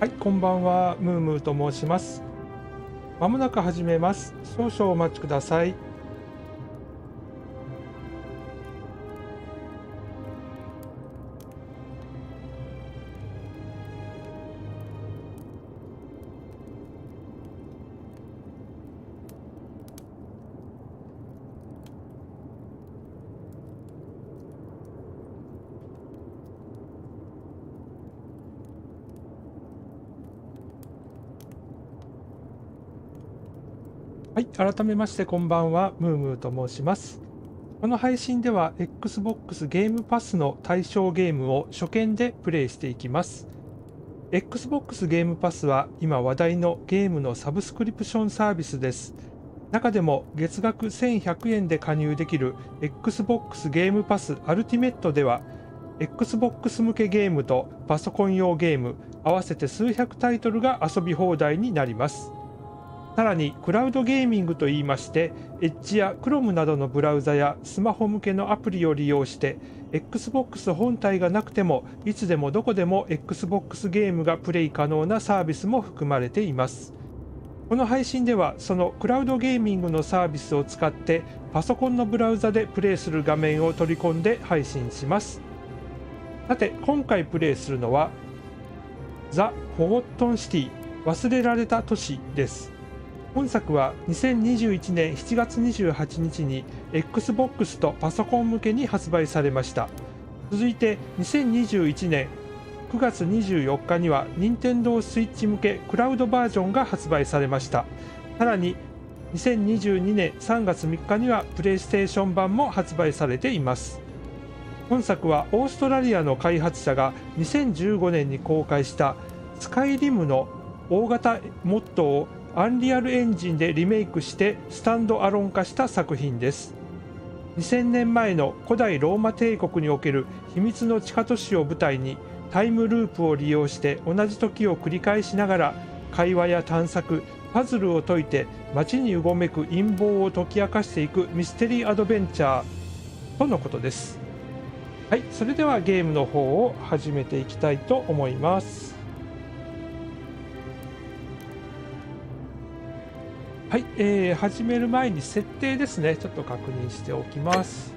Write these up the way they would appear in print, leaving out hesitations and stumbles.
はい、こんばんは。ムームーと申します。まもなく始めます。少々お待ちください。はい、改めましてこんばんは。ムームーと申します。この配信では Xbox ゲームパスの対象ゲームを初見でプレイしていきます。Xbox ゲームパスは今話題のゲームのサブスクリプションサービスです。中でも月額1100円で加入できる Xbox ゲームパスアルティメットでは Xbox 向けゲームとパソコン用ゲーム合わせて数百タイトルが遊び放題になります。さらにクラウドゲーミングといいまして、Edge や Chrome などのブラウザやスマホ向けのアプリを利用して、Xbox 本体がなくてもいつでもどこでも Xbox ゲームがプレイ可能なサービスも含まれています。この配信ではそのクラウドゲーミングのサービスを使ってパソコンのブラウザでプレイする画面を取り込んで配信します。さて今回プレイするのはザ・フォゴットンシティ忘れられた都市です。本作は2021年7月28日に Xbox とパソコン向けに発売されました。続いて2021年9月24日には Nintendo Switch 向けクラウドバージョンが発売されました。さらに2022年3月3日には PlayStation 版も発売されています。本作はオーストラリアの開発者が2015年に公開したスカイリムの大型モッドをアンリアルエンジンでリメイクしてスタンドアロン化した作品です。2000年前の古代ローマ帝国における秘密の地下都市を舞台にタイムループを利用して同じ時を繰り返しながら会話や探索、パズルを解いて街にうごめく陰謀を解き明かしていくミステリーアドベンチャーとのことです。はい、それではゲームの方を始めていきたいと思います。はい、始める前に設定ですね、ちょっと確認しておきます。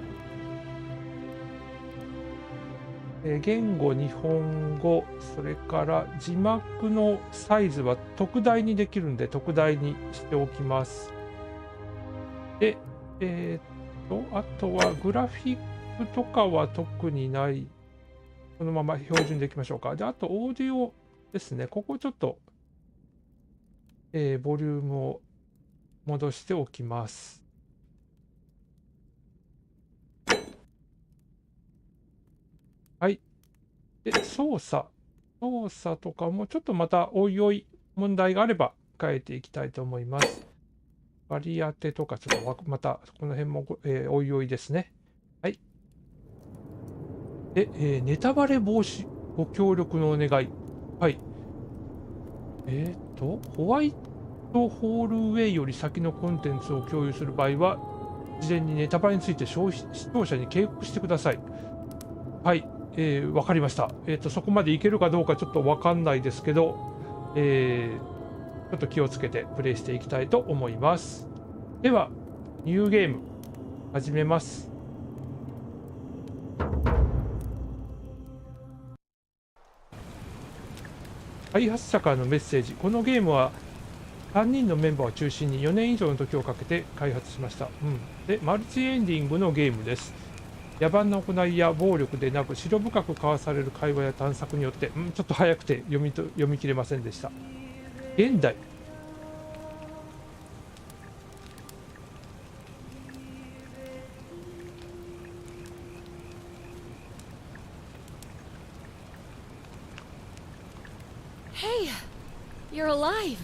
言語日本語、それから字幕のサイズは特大にできるんで特大にしておきます。で、あとはグラフィックとかは特にない、このまま標準でいきましょうか。で、あとオーディオですね、ここちょっと、ボリュームを戻しておきます。はい。で、操作とかもちょっとまたおいおい問題があれば変えていきたいと思います。割り当てとかちょっとまたこの辺も、おいおいですね。はい。で、ネタバレ防止ご協力のお願い。はい。ホワイトホールウェイより先のコンテンツを共有する場合は、事前にネタバレについて視聴者に警告してください。はい、わかりました。そこまでいけるかどうかちょっとわかんないですけど、ちょっと気をつけてプレイしていきたいと思います。では、ニューゲーム、始めます。開発者からのメッセージ。このゲームは3人のメンバーを中心に4年以上の時をかけて開発しました。で、マルチエンディングのゲームです。野蛮な行いや暴力でなく、白深く交わされる会話や探索によって、ちょっと早くて読み切れませんでした。現代。Hey, you're alive.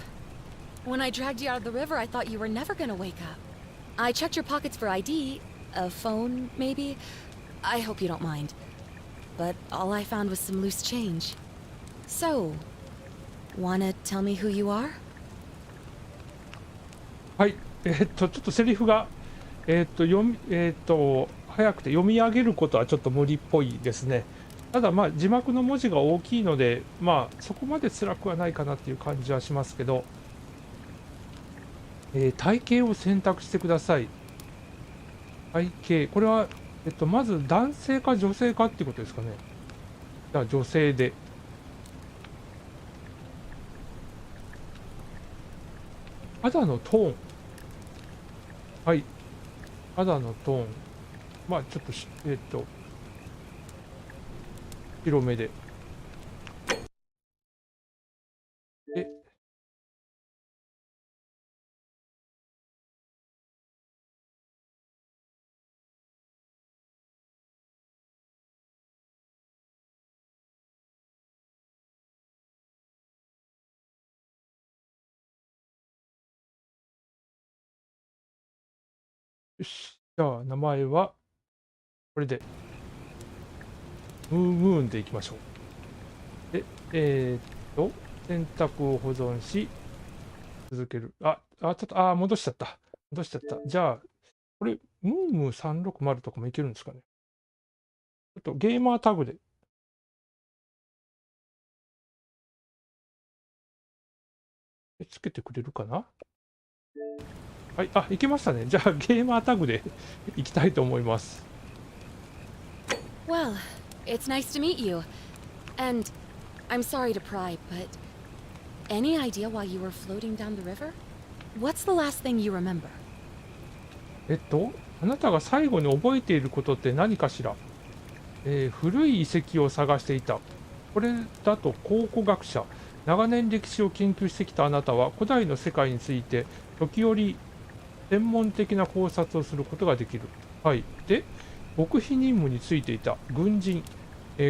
When I dragged you out of the river, I thought you were never gonna wake up. I checked your pockets for ID, a phone, maybe. I hope you don't mind. But all I found was some loose change. So, wanna tell me who you are? はい、ちょっとセリフが、早くて読み上げることはちょっと無理っぽいですね。ただまあ字幕の文字が大きいので、まあそこまで辛くはないかなっていう感じはしますけど、体型を選択してください。体型、これは、まず男性か女性かっていうことですかね。じゃあ女性で。肌のトーン。はい。肌のトーン。まあちょっと広めで。で、よし。じゃあ名前は、これで、ムーンでいきましょう。で、選択を保存し、続ける。ちょっと、戻しちゃった。戻しちゃった。じゃあ、これ、ムー360とかもいけるんですかね。ちょっとゲーマータグでつけてくれるかな。はい、いけましたね。じゃあ、ゲーマータグでいきたいと思います。Well, it's nice to meet you. And I'm sorry to pry, but any idea why you were floating down the river? What's the last thing you remember? あなたが最後に覚えていることって何かしら。古い遺跡を探していた。これだと考古学者。長年歴史を研究してきたあなたは古代の世界について時折専門的な考察をすることができる。はい。で、極秘任務についていた軍人。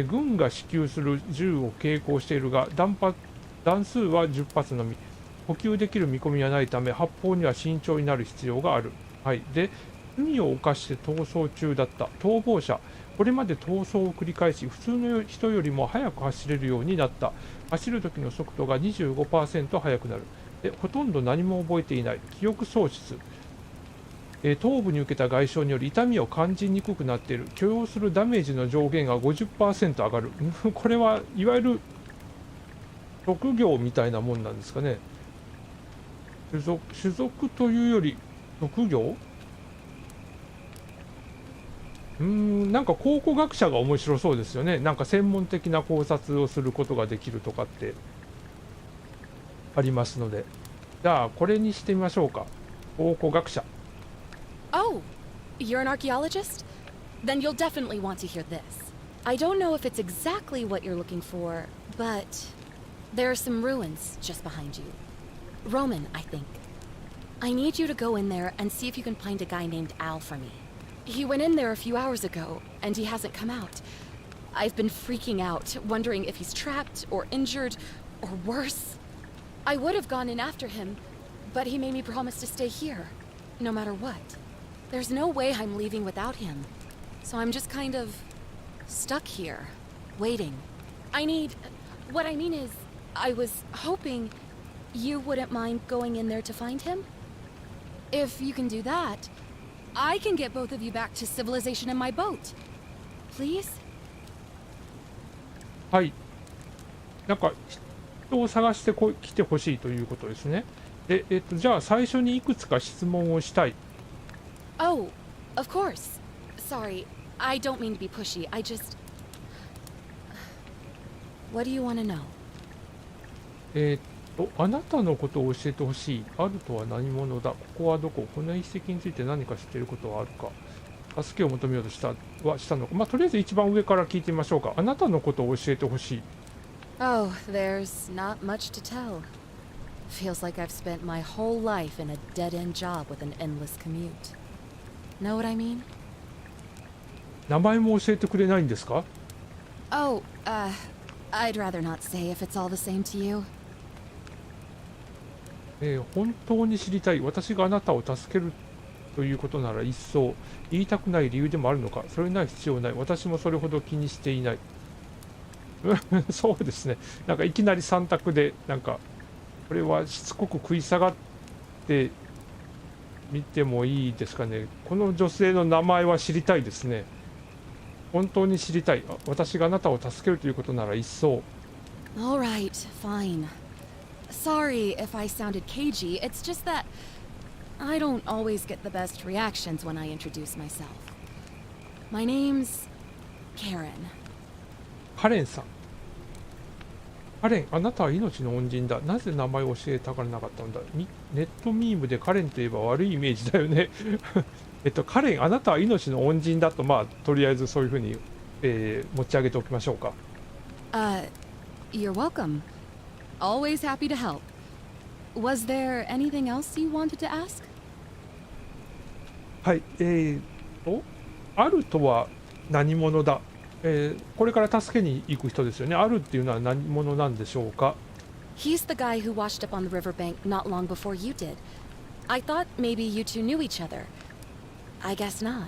軍が支給する銃を携行しているが弾数は10発のみ。補給できる見込みはないため発砲には慎重になる必要がある。はい。で、罪を犯して逃走中だった逃亡者。これまで逃走を繰り返し、普通の人よりも速く走れるようになった。走る時の速度が 25% 速くなる。で、ほとんど何も覚えていない。記憶喪失。頭部に受けた外傷により痛みを感じにくくなっている。許容するダメージの上限が 50% 上がる。これはいわゆる職業みたいなもんなんですかね。種族というより職業。なんか考古学者が面白そうですよね。なんか専門的な考察をすることができるとかってありますので。じゃあこれにしてみましょうか。考古学者。Oh, you're an archaeologist? Then you'll definitely want to hear this. I don't know if it's exactly what you're looking for, but there are some ruins just behind you. Roman, I think. I need you to go in there and see if you can find a guy named Al for me. He went in there a few hours ago, and he hasn't come out. I've been freaking out, wondering if he's trapped or injured or worse. I would have gone in after him, but he made me promise to stay here, no matter what. There's no way I'm leaving without him. So I'm just kind of stuck here, waiting. What I mean is, I was hoping you wouldn't mind going in there to find him. If you can do that, I can get both of you back to civilization in my boat. Please? はい。なんか人を探して来てほしいということですね。で、じゃあ最初にいくつか質問をしたい。Oh, of course. Sorry, I don't mean to be pushy. What do you want to know? あなたのことを教えてほしい。あるとは何者だ。ここはどこ。この遺跡について何か知っていることはあるか。助けを求めようとしたのか。まあ、とりあえず一番上から聞いてみましょうか。あなたのことを教えてほしい。Oh, there's not much to tell. Feels like I've spent my whole life in a dead-end job with an endless commute. Know what I mean? 名前も教えてくれないんですか。 Oh, I'd rather not say if it's all the same to you. 本当に知りたい。私があなたを助けるということなら一層。言いたくない理由でもあるのか。それない必要ない。私もそれほど気にしていない。そうですね。なんかいきなり3択で、なんか、これはしつこく食い下がってみてもいいですかね。この女性の名前は知りたいですね。本当に知りたい。私があなたを助けるということなら一層。All right, fine. Sorry if I sounded cagey. It's just that I don't always get the best reactions when I introduce myself. My name's Karen. カレンさん。カレン、あなたは命の恩人だ。なぜ名前を教えたがらなかったんだ。ネットミームでカレンといえば悪いイメージだよね。カレン、あなたは命の恩人だと、まあ、とりあえずそういうふうに、持ち上げておきましょうか。You're welcome. Always happy to help. Was there anything else you wanted to ask? はい、あるとは何者だ。これから助けに行く人ですよね。あるっていうのは何者なんでしょうか。He's the guy who washed up on the riverbank not long before you did. I thought maybe you two knew each other. I guess not.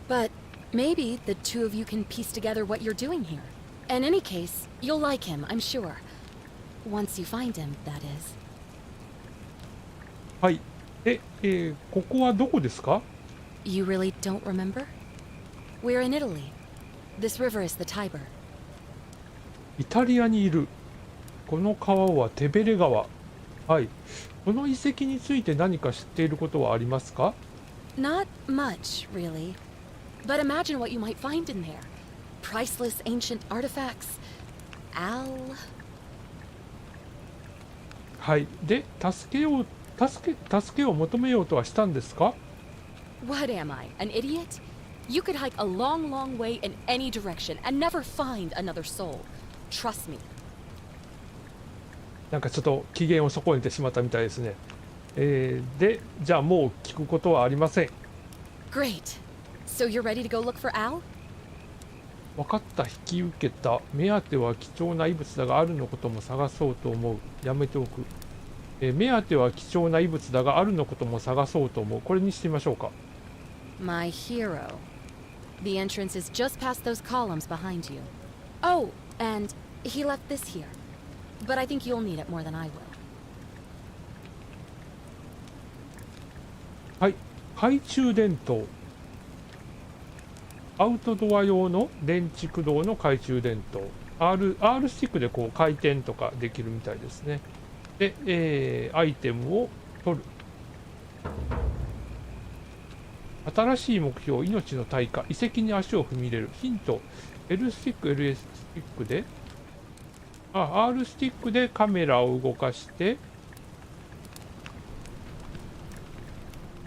But maybe the two of you can piece together what you're doing here. In any case, you'll like him, I'm sure. Once you find him, that is. はい。ここはどこですか？ You really don't remember? We're in Italy. This river is the Tiber. イタリアにいる。この川はテベレ川。はい。この遺跡について何か知っていることはありますか？ Not much, really. But imagine what you might find in there. Priceless ancient artifacts. Al. はい。で、助けを求めようとはしたんですか？ What am I, an idiot? You could hike a long, long way in any direction and never find another soul. Trust me. なんかちょっと機嫌を損ねてしまったみたいですね。で、じゃあもう聞くことはありません。Great. So you're ready to go look for Al? 分かった、引き受けた。目当ては貴重な遺物だがあるのことも探そうと思う。やめておく。目当ては貴重な遺物だがあるのことも探そうと思う。これにしてみましょうか。My hero. The entrance is just past those columns behind you. Oh, and he left this here. But I think you'll need it more than I will. はい。懐中電灯。アウトドア用の電池駆動の懐中電灯。R スティックでこう回転とかできるみたいですね。で、アイテムを取る。新しい目標、命の対価、遺跡に足を踏み入れる。ヒント、L スティック、LS スティックで、R スティックでカメラを動かして、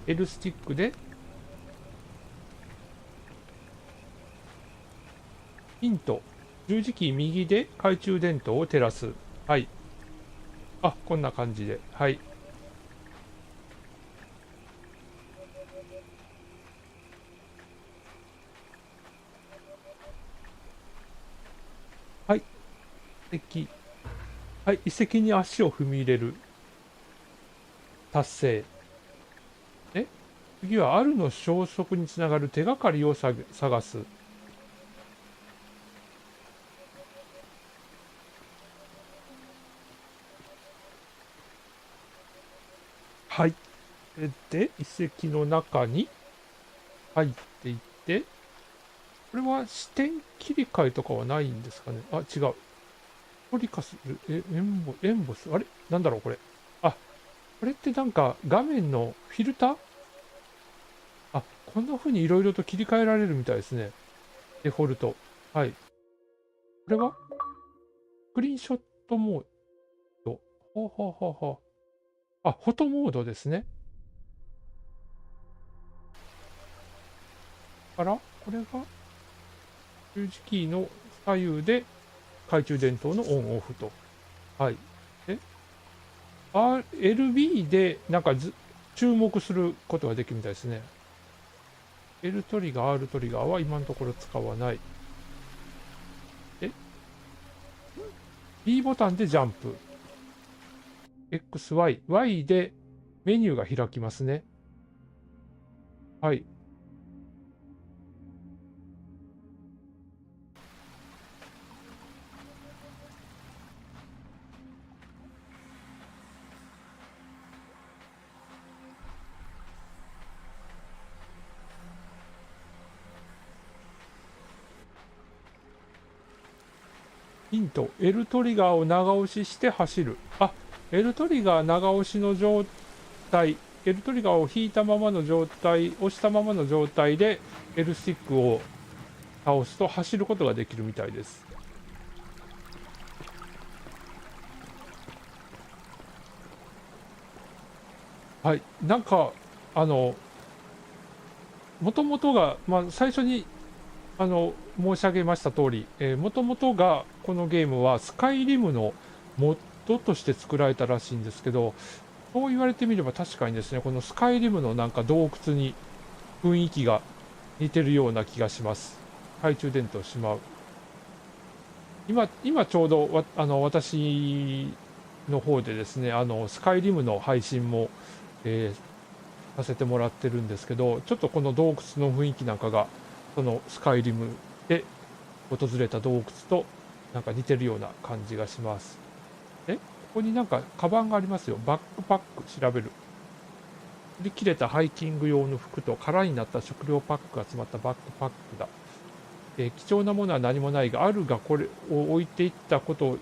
L スティックで、ヒント、十字キー右で懐中電灯を照らす。はい。こんな感じで。はい。はい。はい。遺跡に足を踏み入れる。達成。次は、あるの消息につながる手がかりを探す。はい。で、遺跡の中に入っていって、これは視点切り替えとかはないんですかね。違う。トリカス、エンボス、あれなんだろうこれ。これってなんか画面のフィルターこんな風にいろいろと切り替えられるみたいですね。デフォルト。はい。これはスクリーンショットモード。フォトモードですね。これが十字キーの左右で懐中電灯のオンオフと。はい。LB でなんか注目することができるみたいですね。L トリガー、R トリガーは今のところ使わない。B ボタンでジャンプ。Y でメニューが開きますね。はい。ヒント、L トリガーを長押しして走る。あ、L トリガー長押しの状態、L トリガーを引いたままの状態、押したままの状態で L スティックを倒すと走ることができるみたいです。はい、なんかもともとが、最初に申し上げました通り、もともとがこのゲームはスカイリムのモッドとして作られたらしいんですけど、そう言われてみれば確かにですね、このスカイリムのなんか洞窟に雰囲気が似てるような気がします。懐中電灯しまう。今ちょうど私の方でですね、スカイリムの配信も、させてもらってるんですけど、ちょっとこの洞窟の雰囲気なんかが、そのスカイリムで訪れた洞窟となんか似てるような感じがします。ここになんかカバンがありますよ。バックパック調べる。売り切れたハイキング用の服と空になった食料パックが詰まったバックパックだ。貴重なものは何もないが、あるがこれを置いていったこと自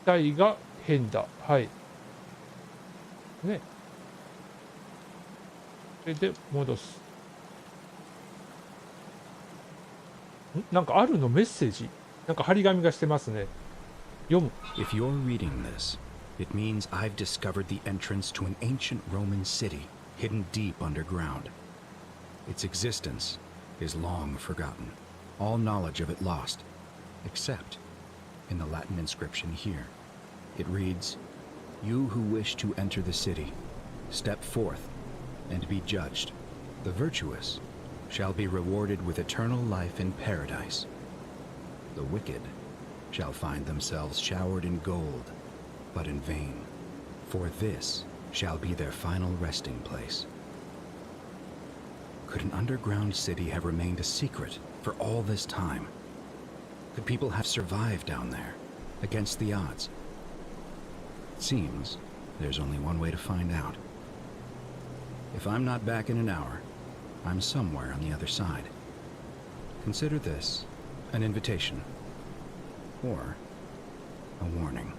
体が変だ。はい。ね。それで戻す。なんかあるのメッセージなんか張り紙がしてますね。読む。If you're reading this, it means I've discovered the entrance to an ancient Roman city hidden deep underground. Its existence is long forgotten, all knowledge of it lost, except in the Latin inscription here. It reads, "You who wish to enter the city, step forth and be judged. The virtuous shall be rewarded with eternal life in paradise. The wicked shall find themselves showered in gold, but in vain, for this shall be their final resting place." Could an underground city have remained a secret for all this time? Could people have survived down there, against the odds? It seems there's only one way to find out. If I'm not back in an hour, I'm somewhere on the other side. Consider this an invitation, or a warning.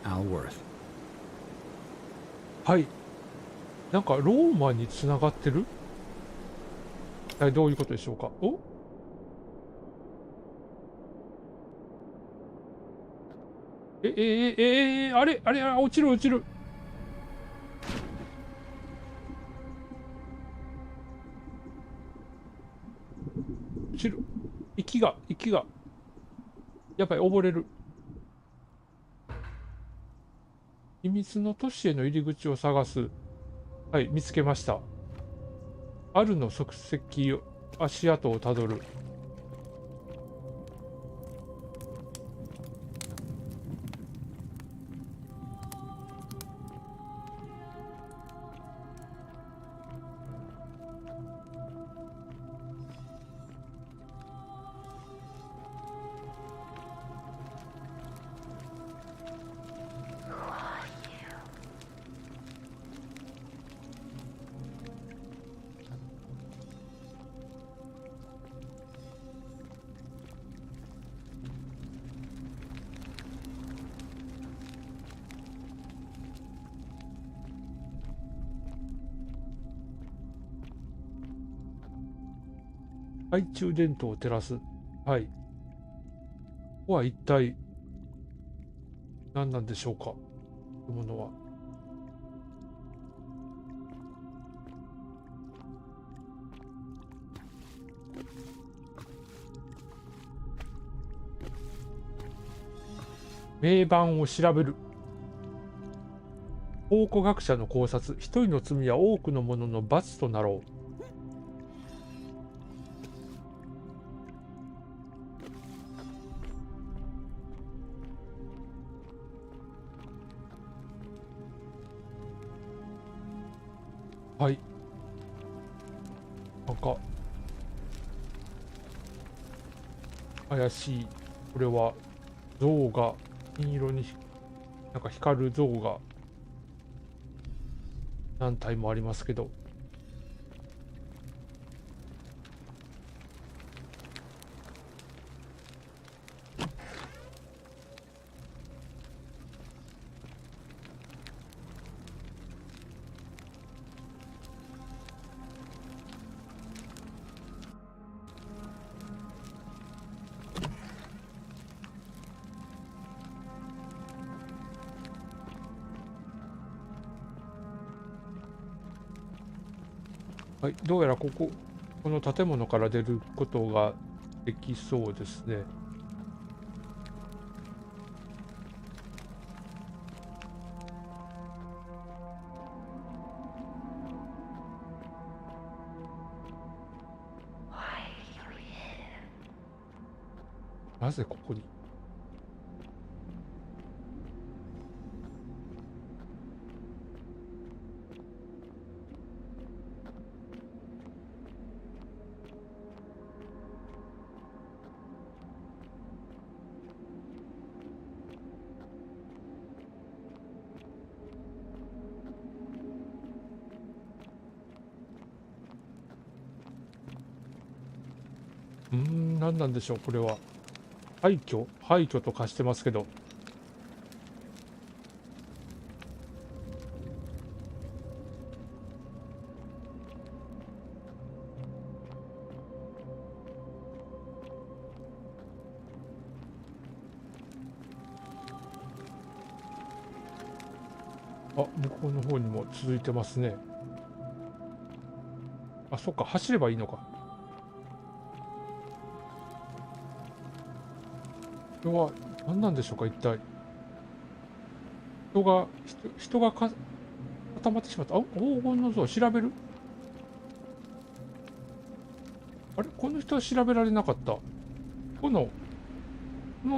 Al Worth. はい。なんかローマにつながってる？どういうことでしょうか。あれ落ちる落ちる。落ちる。息がやっぱり溺れる。秘密の都市への入り口を探す。はい、見つけました。あるの足跡、足跡をたどる。懐中電灯を照らす。はい。ここは一体何なんでしょうか。というものは。名盤を調べる。考古学者の考察。一人の罪は多くの者の罰となろう。はい。なんか怪しい。これは像が金色になんか光る像が何体もありますけど。はい、どうやらこの建物から出ることができそうですね。なぜここに？何なんでしょう、これは。廃墟と化してますけど。あ、向こうの方にも続いてますね。あ、そっか、走ればいいのか。これは何なんでしょうか、一体。人が固まってしまった。あ、黄金の像調べる？あれ、この人は調べられなかった。この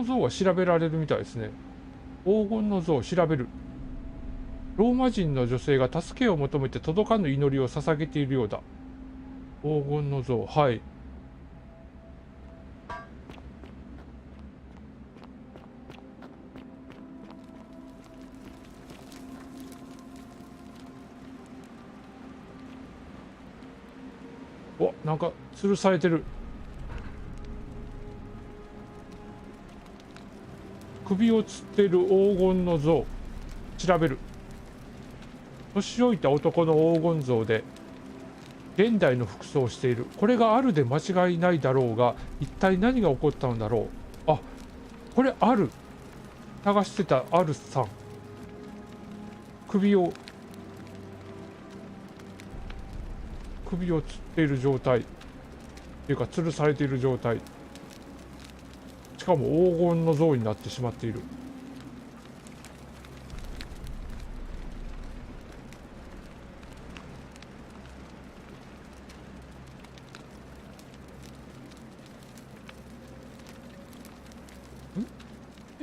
像は調べられるみたいですね。黄金の像を調べる。ローマ人の女性が助けを求めて届かぬ祈りを捧げているようだ。黄金の像、はい。お、なんか吊るされてる。首を吊っている黄金の像、調べる。年老いた男の黄金像で現代の服装をしている。これがあるで間違いないだろうが、一体何が起こったのだろう。あ、これある。探してたあるさん。首を吊っている状態っていうか、吊るされている状態。しかも黄金の像になってしまっている。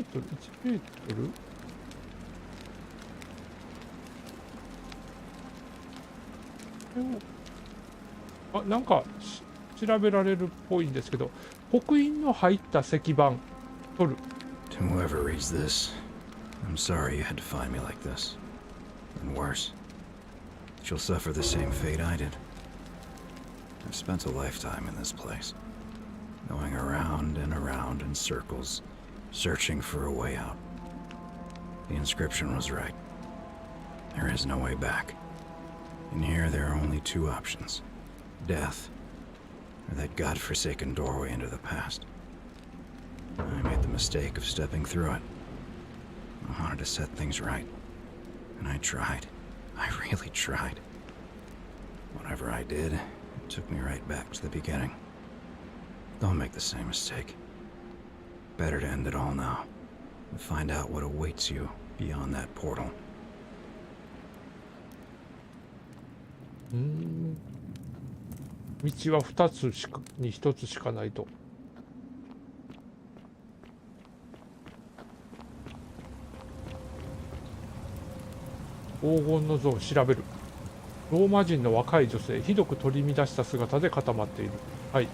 1メートルあ、なんか調べられるっぽいんですけど、刻印の入った石板取る。 To whoever reads this, I'm sorry you had to find me like this. And worse, you'll suffer the same fate I did. I've spent a lifetime in this place, going around and around in circles, searching for a way out. The inscription was right. There is no way back. In here, there are only two options: death, or that godforsaken doorway into the past. I made the mistake of stepping through it. I wanted to set things right, and I tried. I really tried. Whatever I did, it took me right back to the beginning. Don't make the same mistake. Better to end it all now, and find out what awaits you beyond that portal. 道は2つに1つしかないと。黄金の像を調べる。ローマ人の若い女性、ひどく取り乱した姿で固まっている。はい。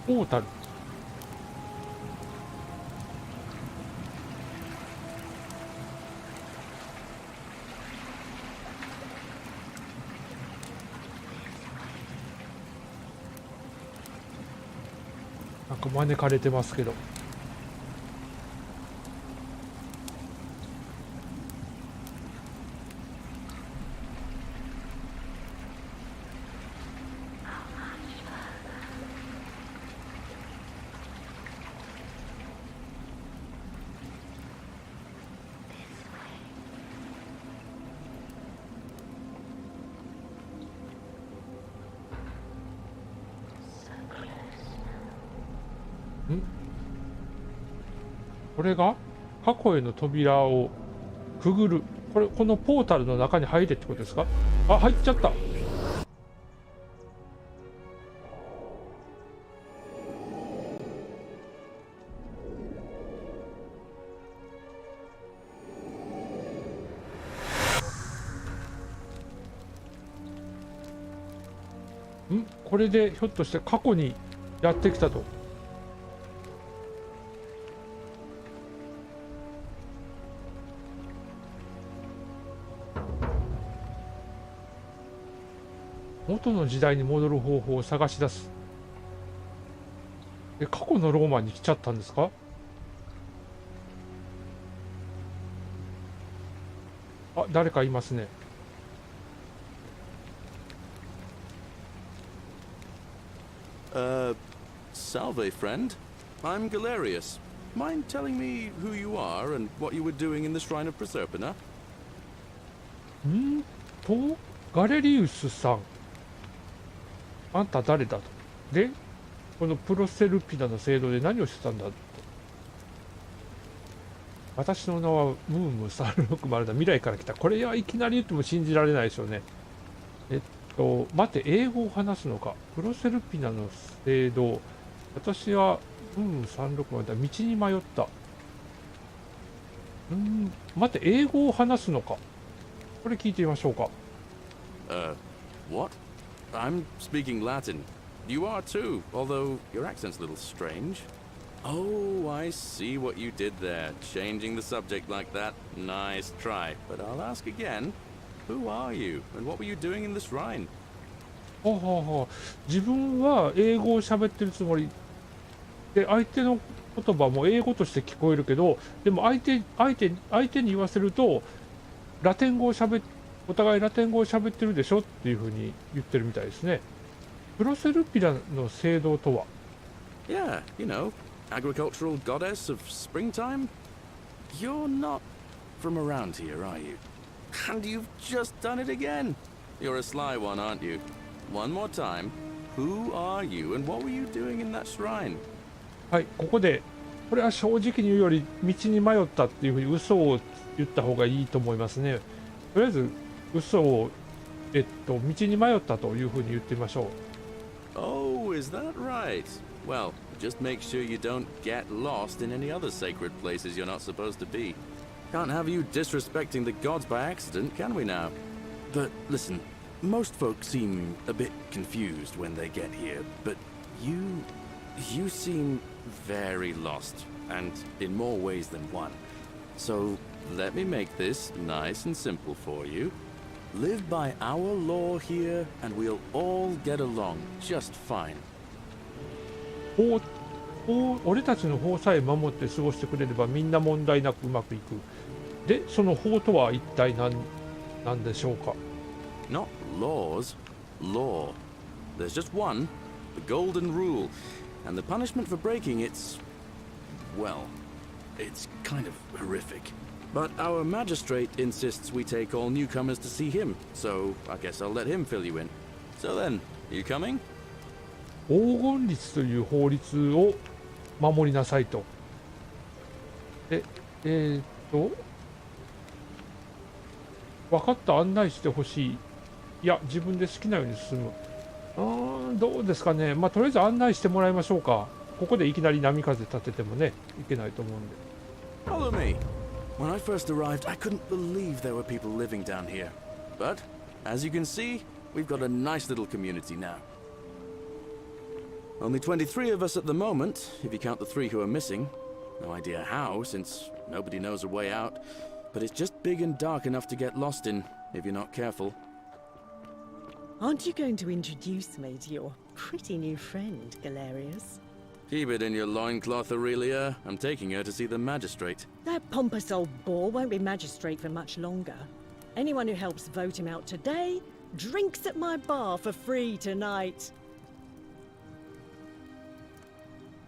ポータル。なんか招かれてますけど。これが過去への扉をくぐる。このポータルの中に入れってことですか？あ、入っちゃった。これでひょっとして過去にやってきたと。元の時代に戻る方法を探し出す。過去のローマに来ちゃったんですか？あ、誰かいますね。Salve, friend. I'm Galerius. Mind telling me who you are and what you were doing in the Shrine of Proserpina? ガレリウスさん。あんた誰だと。で、このプロセルピナの聖堂で何をしてたんだと。私の名はムーム360だ。未来から来た。これはいきなり言っても信じられないでしょうね。待て、英語を話すのか。プロセルピナの聖堂。私はムーム360だ。道に迷った。待て、英語を話すのか。これ聞いてみましょうか。What? I'm speaking Latin. You are too, although your accent's a little strange. Oh, I see what you did there. Changing the subject like that. Nice try. But I'll ask again. Who are you, and what were you doing in the shrine? 自分は英語を喋ってるつもりで、相手の言葉も英語として聞こえるけど、でも相手に言わせるとお互いラテン語を喋ってるでしょっていうふうに言ってるみたいですね。プロセルピナの聖堂とは？ Yeah, you know, agricultural goddess of springtime. You're not from around here, are you? And you've just done it again. You're a sly one, aren't you? One more time. Who are you and what were you doing in that shrine? はい、ここでこれは正直に言うより道に迷ったっていうふうに嘘を言った方がいいと思いますね。とりあえず嘘を道に迷ったというふうに言ってみましょう。Oh, is that right? Well, just make sure you don't get lost in any other sacred places you're not supposed to be. Can't have you disrespecting the gods by accident, can we now? But listen, most folks seem a bit confused when they get here, but you seem very lost, and in more ways than one. So let me make this nice and simple for you. Live by our law here, and we'll all get along just fine. 俺たちの法さえ守って過ごしてくれればみんな問題なくうまくいく。で、その法とは一体何でしょうか？ Not laws, law. There's just one, the golden rule, and the punishment for breaking it's kind of horrific. But our magistrate insists we take all newcomers to see him, so I guess I'll let him fill you in. So then, you coming? 黄金律という法律を守りなさいと。分かった、案内してほしい。いや、自分で好きなように進む。どうですかね。とりあえず案内してもらいましょうか。ここでいきなり波風立ててもね、いけないと思うんで。Follow me. When I first arrived, I couldn't believe there were people living down here. But, as you can see, we've got a nice little community now. Only 23 of us at the moment, if you count the 3 who are missing. No idea how, since nobody knows a way out. But it's just big and dark enough to get lost in, if you're not careful. Aren't you going to introduce me to your pretty new friend, Galerius? Keep it in your loincloth, Aurelia. I'm taking her to see the magistrate. That pompous old bore won't be magistrate for much longer. Anyone who helps vote him out today drinks at my bar for free tonight.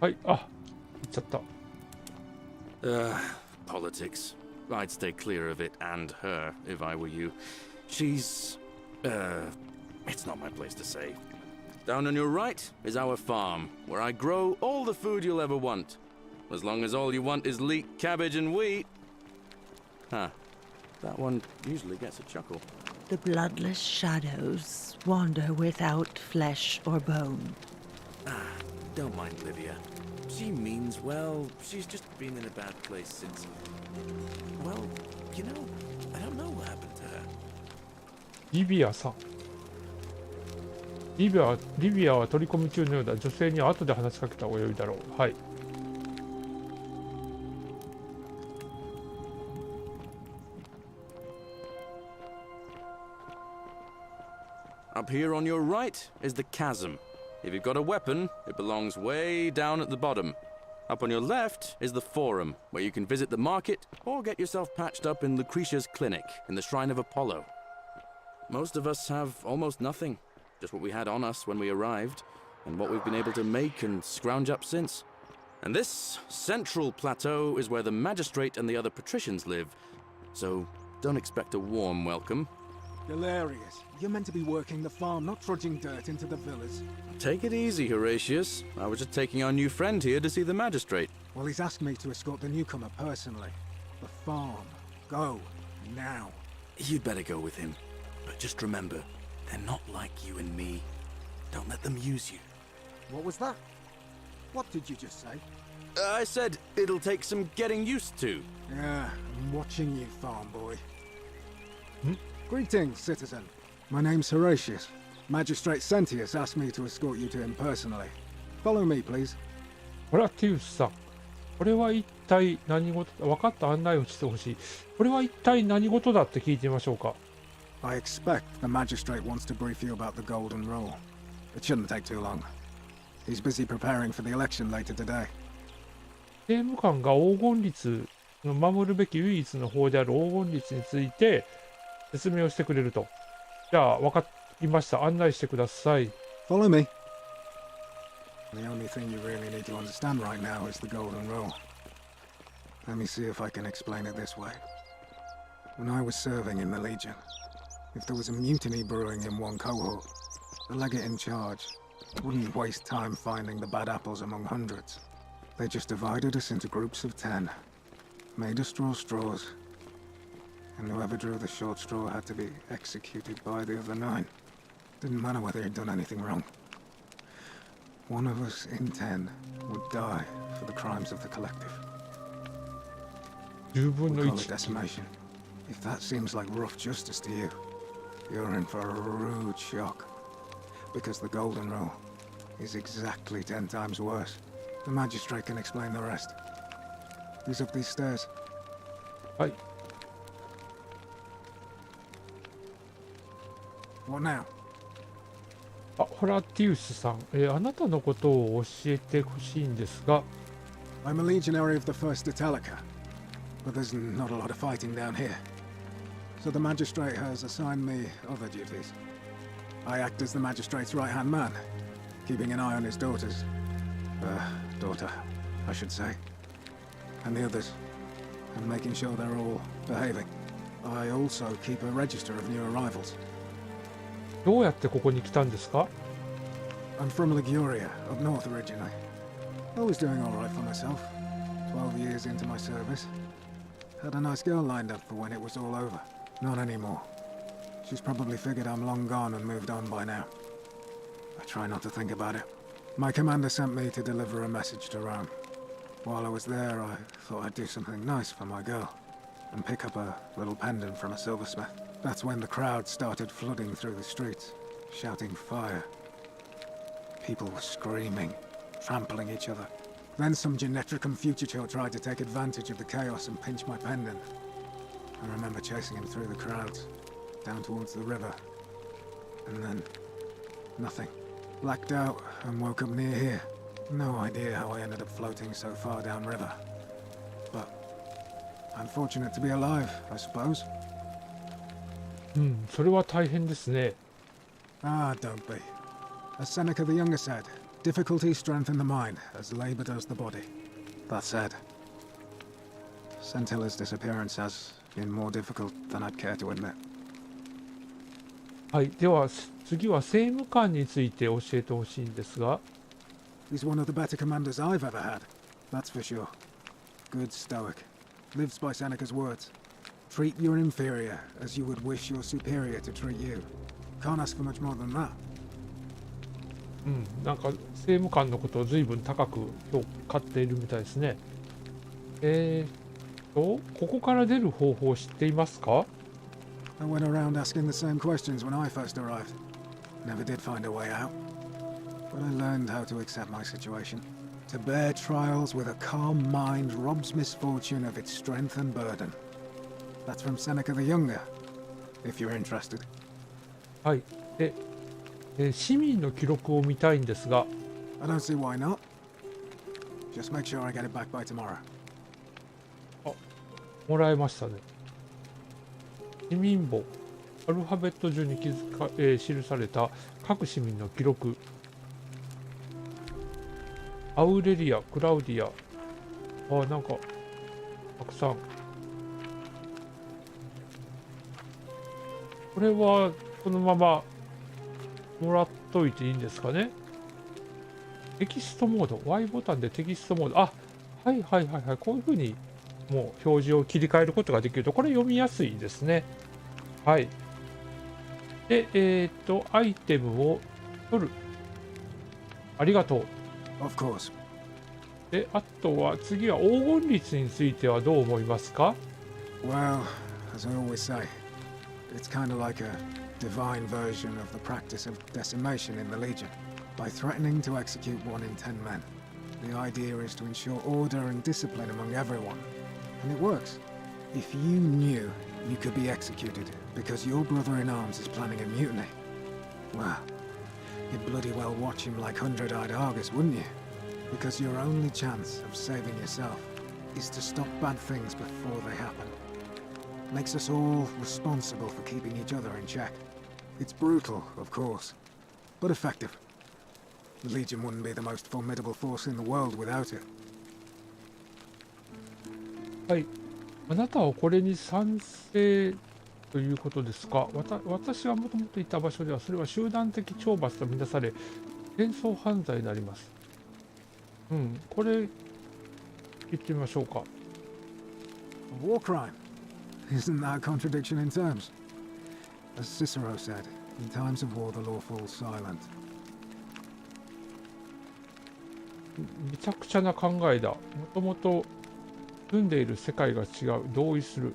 はい、あ、行っちゃった。Politics. I'd stay clear of it and her if I were you. She's, it's not my place to say. Down on your right is our farm, where I grow all the food you'll ever want. as long as all you want is leek, cabbage, and wheat. Huh. That one usually gets a chuckle. The bloodless shadows wander without flesh or bone. Don't mind Livia. She means well. She's just been in a bad place since... Well, you know, I don't know what happened to her. リビアさん。リビアは取り込み中のようだ。女性には後で話しかけた方が良いだろう。はい。Up here on your right is the chasm. If you've got a weapon, it belongs way down at the bottom. Up on your left is the forum, where you can visit the market or get yourself patched up in Lucretia's clinic in the Shrine of Apollo. Most of us have almost nothing, just what we had on us when we arrived, and what we've been able to make and scrounge up since. And this central plateau is where the magistrate and the other patricians live, so don't expect a warm welcome. Hilarious. You're meant to be working the farm, not trudging dirt into the villas. Take it easy, Horatius. I was just taking our new friend here to see the magistrate. Well, he's asked me to escort the newcomer personally. The farm. Go. Now. You'd better go with him. But just remember, they're not like you and me. Don't let them use you. What was that? What did you just say? I said it'll take some getting used to. Yeah, I'm watching you, farm boy. Greetings, citizen. My name's Horatius. Magistrate Sentius asked me to escort you to him personally. Follow me, please. ホラティウスさん。これは一体何事だ。分かった案内をしてほしい。これは一体何事だって聞いてみましょうか。I expect the magistrate wants to brief you about the golden rule. It shouldn't take too long. He's busy preparing for the election later today. 政務官が黄金律の守るべき唯一の法である黄金律について説明をしてくれると。じゃあ分かりました。案内してください。Follow me. The only thing you really need to understand right now is the golden rule. Let me see if I can explain it this way. When I was serving in the Legion, if there was a mutiny brewing in one cohort, the legate in charge wouldn't waste time finding the bad apples among hundreds. They just divided us into groups of 10, made us draw straws, and whoever drew the short straw had to be executed by the other 9. Didn't matter whether he'd done anything wrong. One of us in 10 would die for the crimes of the collective. 10分 We の call it 1。 decimation. If that seems like rough justice to you, you're in for a rude shock. Because the golden rule is exactly 10 times worse. The magistrate can explain the rest. He's up these stairs. はい。What now? あ、ホラティウスさん、あなたのことを教えてほしいんですが、 I'm a legionary of the 1st Italica, but there's not a lot of fighting down here. So the magistrate has assigned me other duties. I act as the magistrate's right-hand man, keeping an eye on his daughters. Daughter, I should say. And the others, and making sure they're all behaving. I also keep a register of new arrivals. どうやってここに来たんですか？ I'm from Liguria, up north originally. I was doing all right for myself. 12 years into my service. Had a nice girl lined up for when it was all over. Not anymore. She's probably figured I'm long gone and moved on by now. I try not to think about it. My commander sent me to deliver a message to Rome. While I was there, I thought I'd do something nice for my girl and pick up a little pendant from a silversmith. That's when the crowd started flooding through the streets, shouting fire. People were screaming, trampling each other. Then some Genetricum fugitive tried to take advantage of the chaos and pinch my pendant. I remember chasing him through the crowds, down towards the river. And then, nothing. Blacked out and woke up near here. No idea how I ended up floating so far downriver. But I'm fortunate to be alive, I suppose. うん、それは大変ですね。 Ah, don't be. As Seneca the Younger said, difficulties strengthen the mind as labor does the body. That said, Centilla's disappearance has been more difficult than I'd care to admit. はい、では次は政務官について教えてほしいんですが、 He's one of the better commanders I've ever had, that's for sure. Good stoic. Lives by Seneca's words. Treat your inferior as you would wish your superior to treat you. Can't ask for much more than that. うん、なんか政務官のことを随分高く評価っているみたいですね。ここから出る方法を知っていますか？ I went around asking the same questions when I first arrived. Never did find a way out. But I learned how to accept my situation. To bear trials with a calm mind robs misfortune of its strength and burden. That's from Seneca the Younger, if you're interested. はい。で、市民の記録を見たいんですが、 I don't see why not. Just make sure I get it back by tomorrow. もらえましたね。市民簿。アルファベット順に記された各市民の記録。アウレリア、クラウディア。なんか、たくさん。これは、このままもらっといていいんですかね。テキストモード。Y ボタンでテキストモード。はいはいはいはい。こういうふうに、もう表示を切り替えることができると、これ読みやすいですね。はい。で、アイテムを取る。ありがとう。Of course. で、あとは次は黄金率についてはどう思いますか？ Well, as I always say, it's kind of like a divine version of the practice of decimation in the Legion. By threatening to execute 1 in 10 men, the idea is to ensure order and discipline among everyone. And it works. If you knew you could be executed because your brother-in-arms is planning a mutiny, well, you'd bloody well watch him like hundred-eyed Argus, wouldn't you? Because your only chance of saving yourself is to stop bad things before they happen. Makes us all responsible for keeping each other in check. It's brutal, of course, but effective. The Legion wouldn't be the most formidable force in the world without it. はい。あなたはこれに賛成ということですか？私がもともといた場所では、それは集団的懲罰とみなされ、戦争犯罪になります。うん、これ、言ってみましょうか。A war crime. Isn't that a contradiction in terms? As Cicero said, in times of war the law falls silent. めちゃくちゃな考えだ。もともと住んでいる世界が違う。同意する。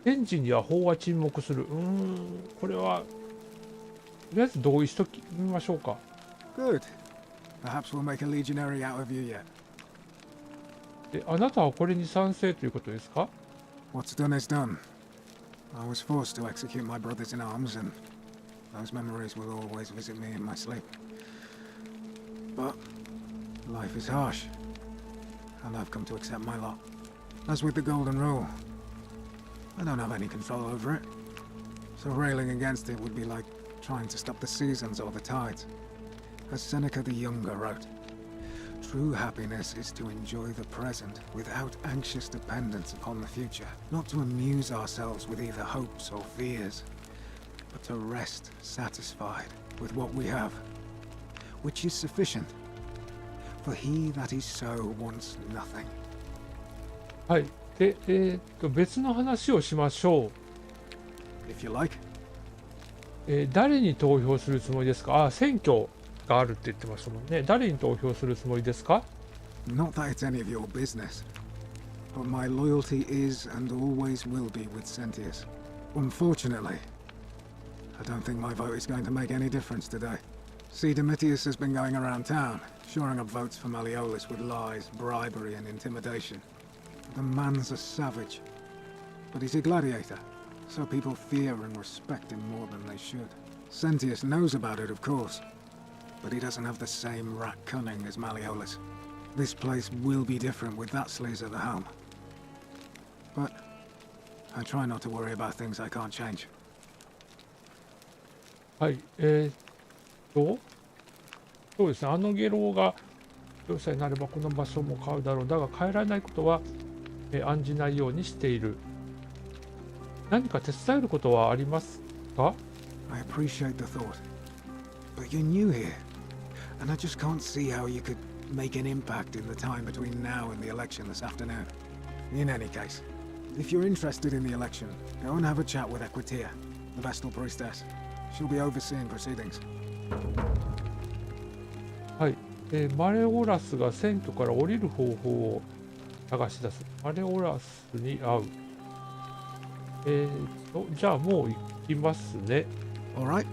天時には法は沈黙する。これは、とりあえず同意しときましょうか。Good. Perhaps we'll make a legionary out of you yet. で、あなたはこれに賛成ということですか？ What's done is done. I was forced to execute my brothers in arms, and those memories will always visit me in my sleep. But life is harsh, and I've come to accept my lot. As with the Golden Rule, I don't have any control over it, so railing against it would be like trying to stop the seasons or the tides. As Seneca the Younger wrote, true happiness is to enjoy the present without anxious dependence upon the future, not to amuse ourselves with either hopes or fears, but to rest satisfied with what we have, which is sufficient. For he that is so wants nothing. はい。で、別の話をしましょ If you like. う。誰に投票するつもりですか？選挙があるって言ってましたもんね。誰に投票するつもりですか？ Not that it's any of your business, but my loyalty is and always will be with Sentius. Unfortunately, I don't think my vote is going to make any difference today. See, Domitius has been going around town, shoring up votes for Malleolus with lies, bribery, and intimidation. The man's a savage, but he's a gladiator, so people fear and respect him more than they should. Sentius knows about it, of course, but he doesn't have the same rat cunning as Malleolus. This place will be different with that sleaze at the helm. But I try not to worry about things I can't change. はい。そうですね。あの下郎が容赦になればこの場所も変わるだろう。だが変えられないことは、案じないようにしている。何か手伝えることはありますか？ I appreciate the thought, but you're new here, and I just can't see how you could make an impact in the time between now and the election this afternoon. In any case, if you're interested in the election, go and have a chat with Equitia, the Vestal Priestess. She'll be overseeing proceedings. はい、マレオラスが選挙から降りる方法を探し出す。マレオラスに会う。じゃあもう行きますね。Alright.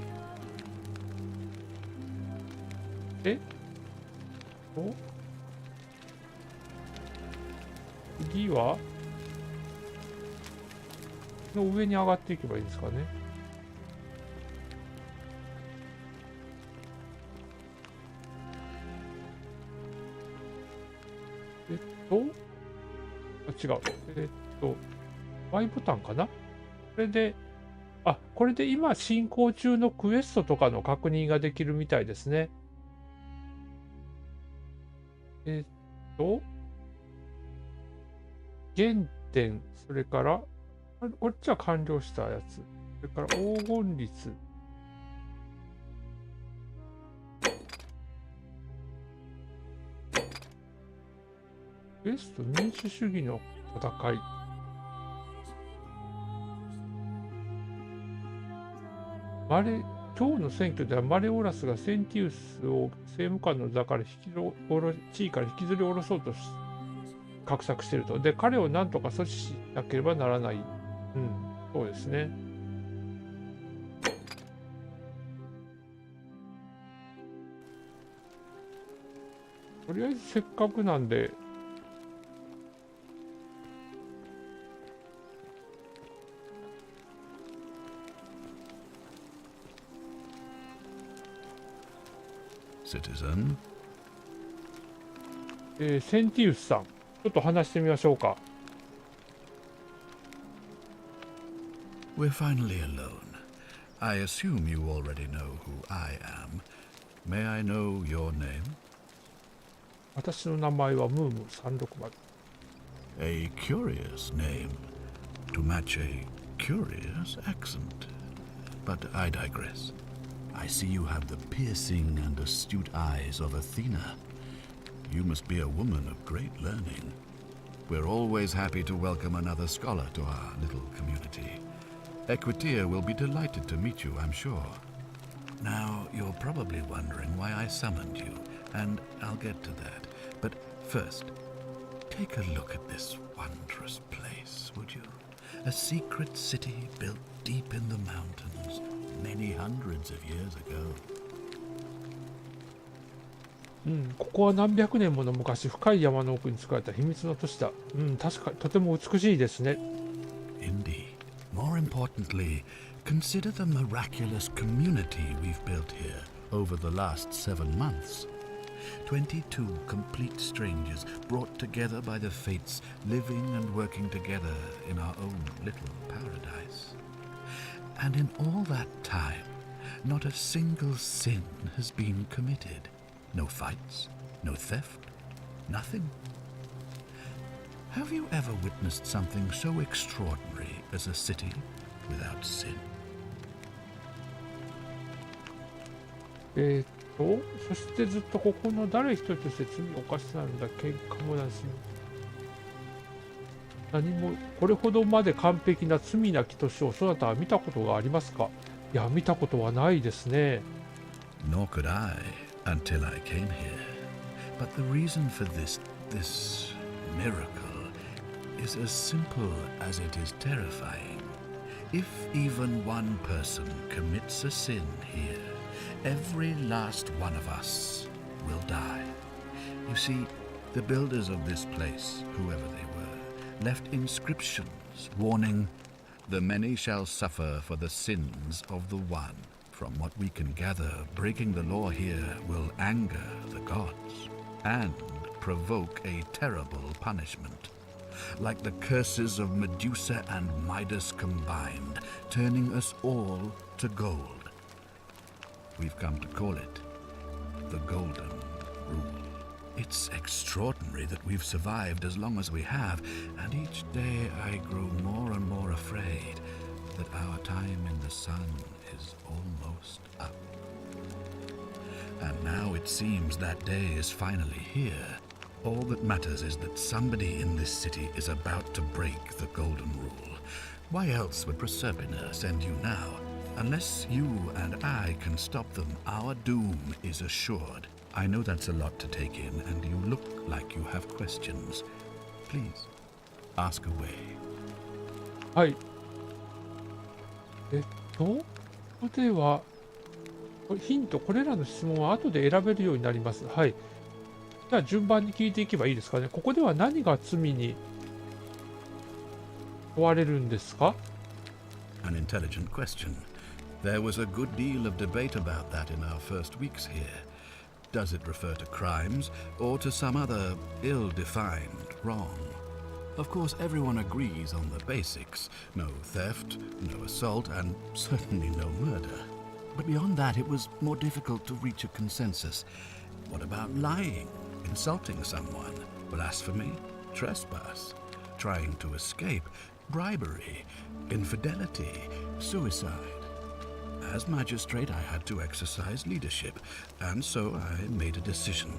次はの上に上がっていけばいいですかね。違う。Y ボタンかな。これで、これで今進行中のクエストとかの確認ができるみたいですね。原点、それから、こっちは完了したやつ。それから黄金律。クエスト、民主主義の戦い。今日の選挙ではマレオラスがセンティウスを政務官の座から地位から引きずり下ろそうと画策していると。で、彼を何とか阻止しなければならない。そうですね。とりあえずせっかくなんで、Citizen. センティウスさん、ちょっと話してみましょうか。We're finally alone. I assume you already know who I am. May I know your name? 私の名前はムーム360。A curious name to match a curious accent. But I digress. I see you have the piercing and astute eyes of Athena. You must be a woman of great learning. We're always happy to welcome another scholar to our little community. Equitia will be delighted to meet you, I'm sure. Now, you're probably wondering why I summoned you, and I'll get to that. But first, take a look at this wondrous place, would you? A secret city built deep in the mountains, many hundreds of years ago. ここは何百年もの昔、深い山の奥に作られた秘密の都市だ。確かとても美しいですね。Indeed. More importantly, consider the miraculous community we've built here over the last 7 months. 22 complete strangers brought together by the fates, living and working together in our own little paradise. And in all that time, not a single sin has been committed. No fights, no theft, nothing. Have you ever witnessed something so extraordinary as a city without sin? そしてずっとここの誰一人として罪を犯してないのだ。喧嘩もなし。何もこれほどまで完璧な罪なき都市をそなたは見たことがありますか？いや、見たことはないですね。Nor could I until I came here. But the reason for this miracle is as simple as it is terrifying. If even one person commits a sin here, every last one of us will die. You see, the builders of this place, whoever they were, left inscriptions warning, "The many shall suffer for the sins of the one." From what we can gather, breaking the law here will anger the gods and provoke a terrible punishment. Like the curses of Medusa and Midas combined, turning us all to gold. We've come to call it the Golden Rule. It's extraordinary that we've survived as long as we have, and each day I grow more and more afraid that our time in the sun is almost up. And now it seems that day is finally here. All that matters is that somebody in this city is about to break the Golden Rule. Why else would Proserpina send you now? Unless you and I can stop them, our doom is assured. I know that's a lot to take in, and you look like you have questions. Please, ask away. はい。ここでは、ヒント、これらの質問は後で選べるようになります。はい。じゃあ順番に聞いていけばいいですかね。ここでは何が罪に問われるんですか？ An intelligent question. There was a good deal of debate about that in our first weeks here. Does it refer to crimes or to some other ill-defined wrong? Of course, everyone agrees on the basics. No theft, no assault, and certainly no murder. But beyond that, it was more difficult to reach a consensus. What about lying, insulting someone, blasphemy, trespass, trying to escape, bribery, infidelity, suicide? As magistrate, I had to exercise leadership, and so I made a decision.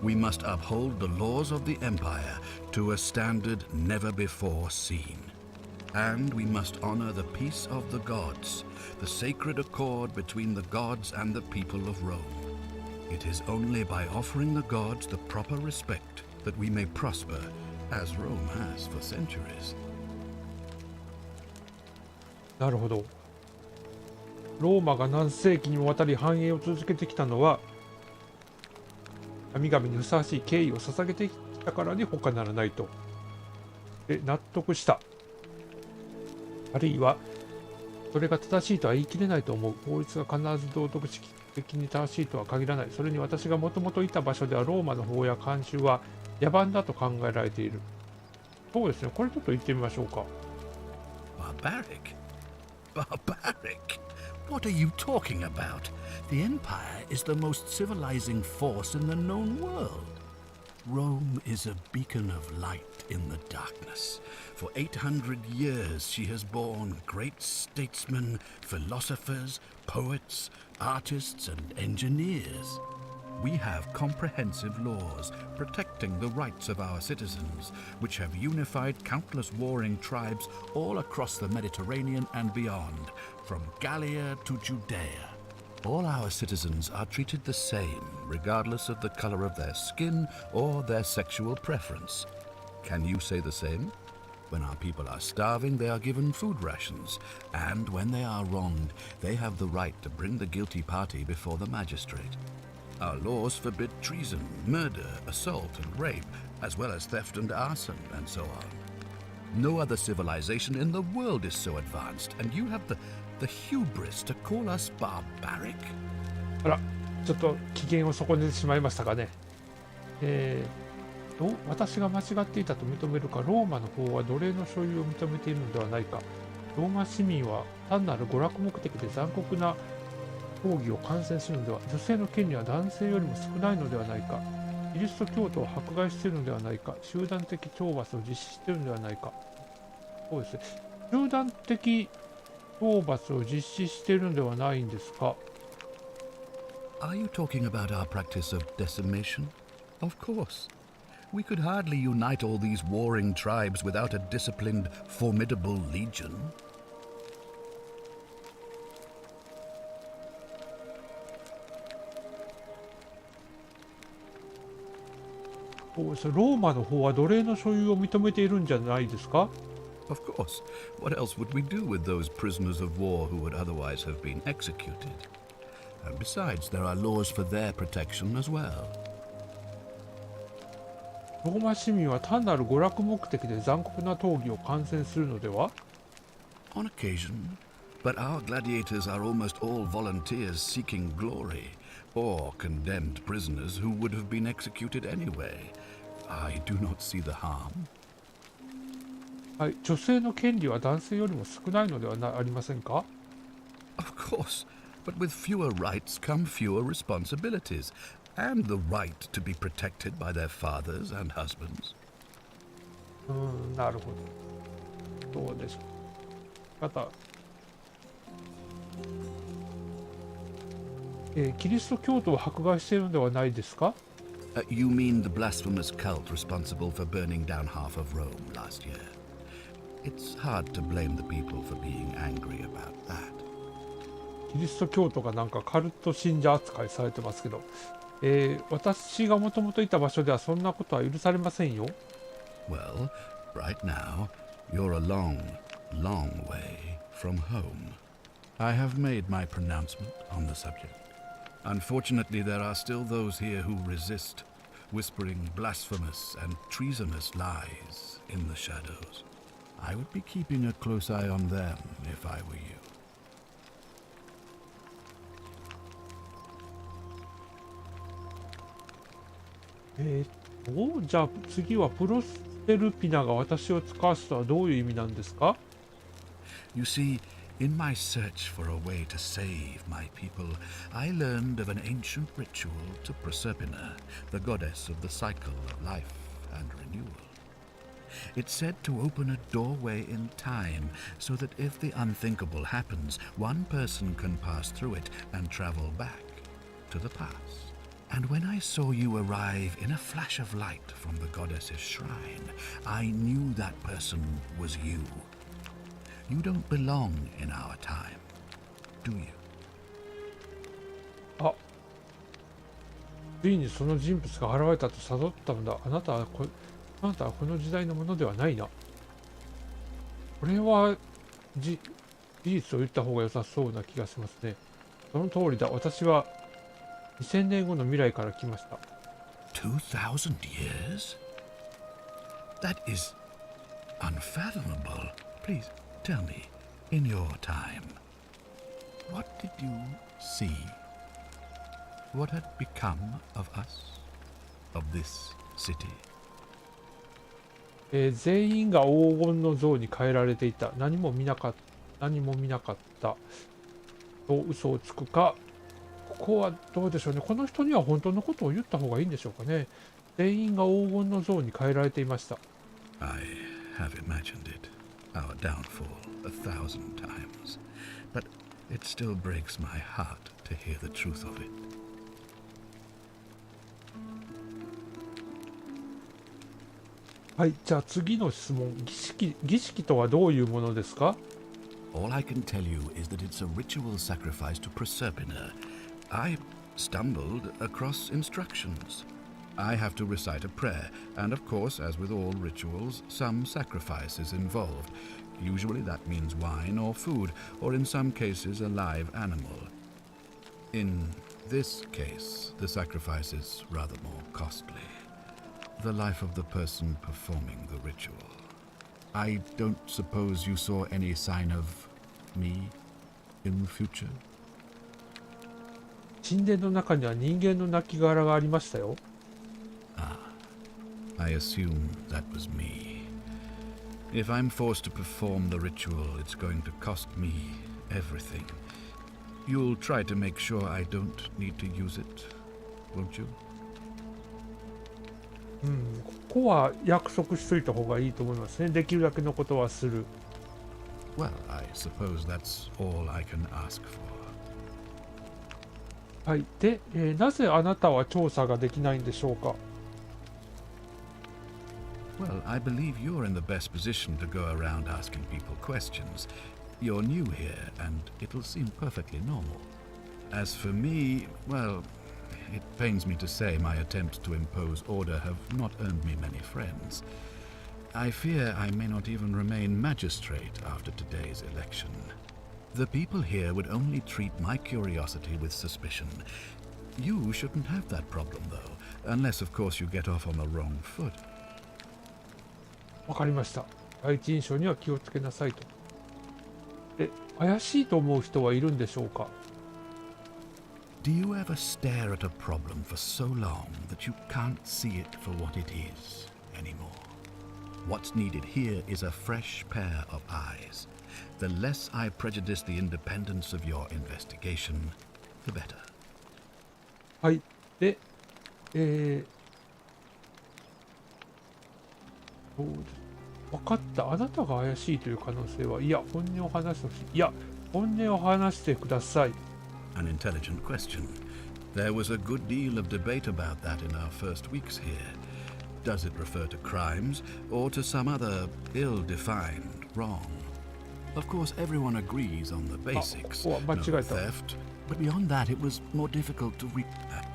We must uphold the laws of the Empire to a standard never before seen. And we must honor the peace of the gods, the sacred accord between the gods and the people of Rome. It is only by offering the gods the proper respect that we may prosper, as Rome has for centuries. なるほど。ローマが何世紀にもわたり繁栄を続けてきたのは、神々にふさわしい敬意を捧げてきたからに他ならないと。で、納得した。あるいは、それが正しいとは言い切れないと思う。法律が必ず道徳的に正しいとは限らない。それに私がもともといた場所ではローマの法や慣習は野蛮だと考えられている。そうですね。これちょっと言ってみましょうか。Barbaric? Barbaric? What are you talking about? The Empire is the most civilizing force in the known world. Rome is a beacon of light in the darkness. For 800 years she has borne great statesmen, philosophers, poets, artists, and engineers. We have comprehensive laws protecting the rights of our citizens, which have unified countless warring tribes all across the Mediterranean and beyond, from Gallia to Judea. All our citizens are treated the same, regardless of the color of their skin or their sexual preference. Can you say the same? When our people are starving, they are given food rations, and when they are wronged, they have the right to bring the guilty party before the magistrate. Our laws forbid treason, murder, assault, and rape, as well as theft and arson, and so on. No other civilization in the world is so advanced, and you have the hubris to call us barbaric? あら、ちょっと機嫌を損ねてしまいましたかね。私が間違っていたと認めるか、ローマの法は奴隷の所有を認めているのではないか。ローマ市民は単なる娯楽目的で残酷な抗議を観戦するのでは、女性の権利は男性よりも少ないのではないか。キリスト教徒を迫害しているのではないか。集団的懲罰を実施しているのではないか。そうですね。集団的懲罰を実施しているのではないんですか。Are you talking about our practice of decimation? Of course. We could hardly unite all these warring tribes without a disciplined, formidable legion. そうですね。ローマの方は奴隷の所有を認めているんじゃないですか。Of course. What else would we do with those prisoners of war who would otherwise have been executed? And besides, there are laws for their protection as well. ローマ市民は単なる娯楽目的で残酷な闘技を観戦するのでは？ On occasion, but our gladiators are almost all volunteers seeking glory, or condemned prisoners who would have been executed anyway. I do not see the harm. はい、女性の権利は男性よりも少ないのではありませんか？ Of course, but with fewer rights come fewer responsibilities, and the right to be protected by their fathers and husbands. なるほど。どうでしょう。また、キリスト教徒を迫害しているのではないですか？ You mean the blasphemous cult responsible for burning down half of Rome last year? It's hard to blame the people for being angry about that. キリスト教徒がなんかカルト信者扱いされてますけど、私がもともといた場所ではそんなことは許されませんよ。Well, right now, you're a long, long way from home. I have made my pronouncement on the subject. Unfortunately, there are still those here who resist, whispering blasphemous and treasonous lies in the shadows. I would be keeping a close eye on them if I were you. じゃあ次はプロステルピナが私を使わすとはどういう意味なんですか？ You see, in my search for a way to save my people, I learned of an ancient ritual to Proserpina, the goddess of the cycle of life and renewal. It's said to open a doorway in time, so that if the unthinkable happens, one person can pass through it and travel back to the past. And when I saw you arrive in a flash of light from the goddess's shrine, I knew that person was you. You don't belong in our time, do you? あ、ついにその人物が現れたと悟ったのだ。あなたはこの時代のものではないな。これは事実を言った方が良さそうな気がしますね。その通りだ。私は2000年後の未来から来ました。2,000 years? That is unfathomable. Please tell me, in your time, what did you see? What had become of us? Of this city? 全員が黄金の像に変えられていた。何も見なかったと嘘をつくか。ここはどうでしょうね。この人には本当のことを言った方がいいんでしょうかね。全員が黄金の像に変えられていました。I have imagined it, our downfall, 1,000 times. But it still breaks my heart to hear the truth of it. はい、じゃあ次の質問。儀式とはどういうものですか？ All I can tell you is that it's a ritual sacrifice to Proserpina. I stumbled across instructions. I have to recite a prayer, and of course, as with all rituals, some sacrifice is involved. Usually that means wine or food, or in some cases a live animal. In this case, the sacrifice is rather more costly. The life of the person performing the ritual. I don't suppose you saw any sign of me in the future? 神殿の中には人間の亡骸がありましたよ。I assume that was me. If I'm forced to perform the ritual, it's going to cost me everything. You'll try to make sure I don't need to use it, won't you? ここは約束しといた方がいいと思いますね。できるだけのことはする。Well, I suppose that's all I can ask for. はい。で、なぜあなたは調査ができないんでしょうか？ Well, I believe you're in the best position to go around asking people questions. You're new here, and it'll seem perfectly normal. As for me, well, it pains me to say my attempts to impose order have not earned me many friends. I fear I may not even remain magistrate after today's election. The people here would only treat my curiosity with suspicion. You shouldn't have that problem, though, unless, of course, you get off on the wrong foot. わかりました。第一印象には気をつけなさいと。怪しいと思う人はいるんでしょうか？ Do you ever stare at a problem for so long that you can't see it for what it is anymore? What's needed here is a fresh pair of eyes. The less I prejudice the independence of your investigation, the better. はい。で、そうです。分かった。あなたが怪しいという可能性は、いや、本音を話してほしい。いや、本音を話してください。an intelligent question. There was a good deal of debate about that in our first weeks here. Does it refer to crimes or to some other ill-defined wrong? Of course, everyone agrees on the basics. No theft. But beyond that, it was more difficult to read.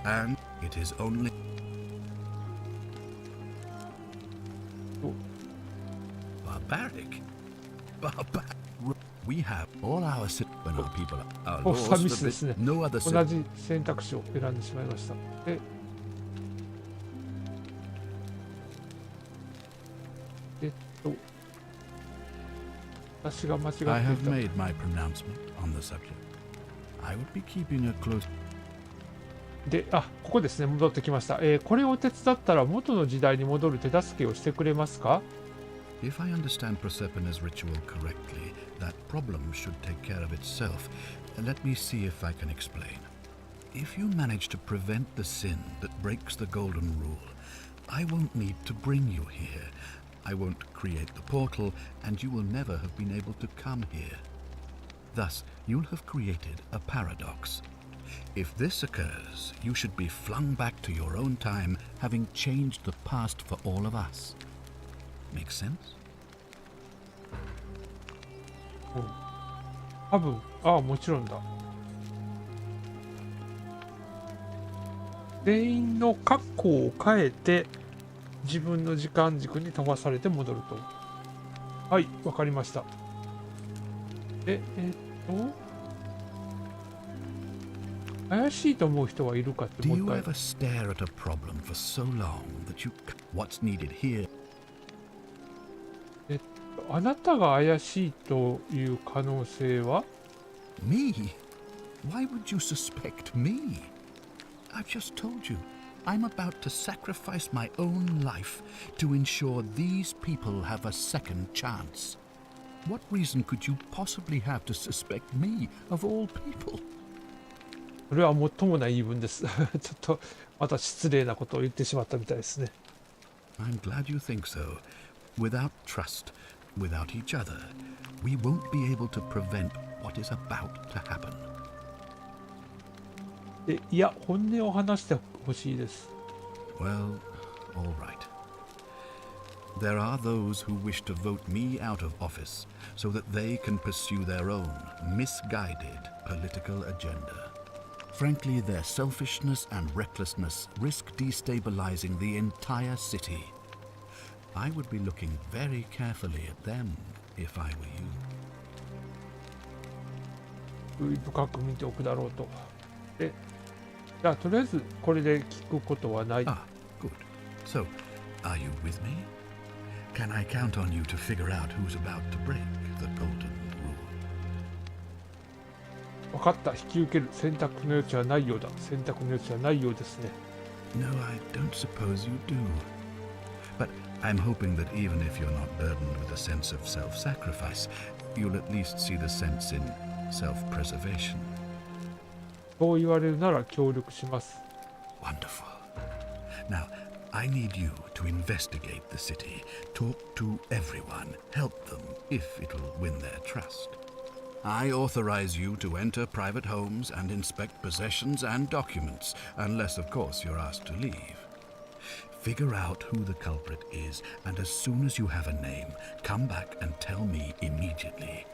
And it is only... Barbaric. We have all our people are lost. No other 同じ選択肢を選んでしまいました。私が間違っていた。I have made my pronouncement on the subject. I would be keeping a close. で、ここですね、戻ってきました。これを手伝ったら元の時代に戻る手助けをしてくれますか？ If I understand Prosepina's ritual correctly, that problem should take care of itself. Let me see if I can explain. If you manage to prevent the sin that breaks the golden rule, I won't need to bring you here. I won't create the portal, and you will never have been able to come here. Thus, you'll have created a paradox. If this occurs, you should be flung back to your own time, having changed the past for all of us. Make sense? 多分、もちろんだ。全員の格好を変えて自分の時間軸に飛ばされて戻ると。はい、わかりました。怪しいと思う人はいるかってもう一回。Do you ever stare at a problem for so long that you... What's needed here? あなたが怪しいという可能性は？ Me? Why would you suspect me? I've just told you. I'm about to sacrifice my own life to ensure these people have a second chance. What reason could you possibly have to suspect me, of all people? それはもっともな言い分です。ちょっとまた失礼なことを言ってしまったみたいですね。I'm glad you think so. Without trust, without each other, we won't be able to prevent what is about to happen. いや、本音を話してほしいです。Well, all right. There are those who wish to vote me out of office so that they can pursue their own misguided political agenda. Frankly, their selfishness and recklessness risk destabilizing the entire city. I would be looking very carefully at them if I were you. 深く見ておくだろうと。じゃあとりあえずこれで聞くことはない。Ah, good. So, are you with me? Can I count on you to figure out who's about to break the golden rule? 分かった。引き受ける。選択の余地はないようだ。選択の余地はないようですね。No, I don't suppose you do. But I'm hoping that even if you're not burdened with a sense of self-sacrifice, you'll at least see the sense in self-preservation. そう言われるなら協力します。Wonderful. Now, I need you to investigate the city, talk to everyone, help them if it'll win their trust. I authorize you to enter private homes and inspect possessions and documents, unless, of course, you're asked to leave. Figure out who the culprit is, and as soon as you have a name, come back and tell me immediately.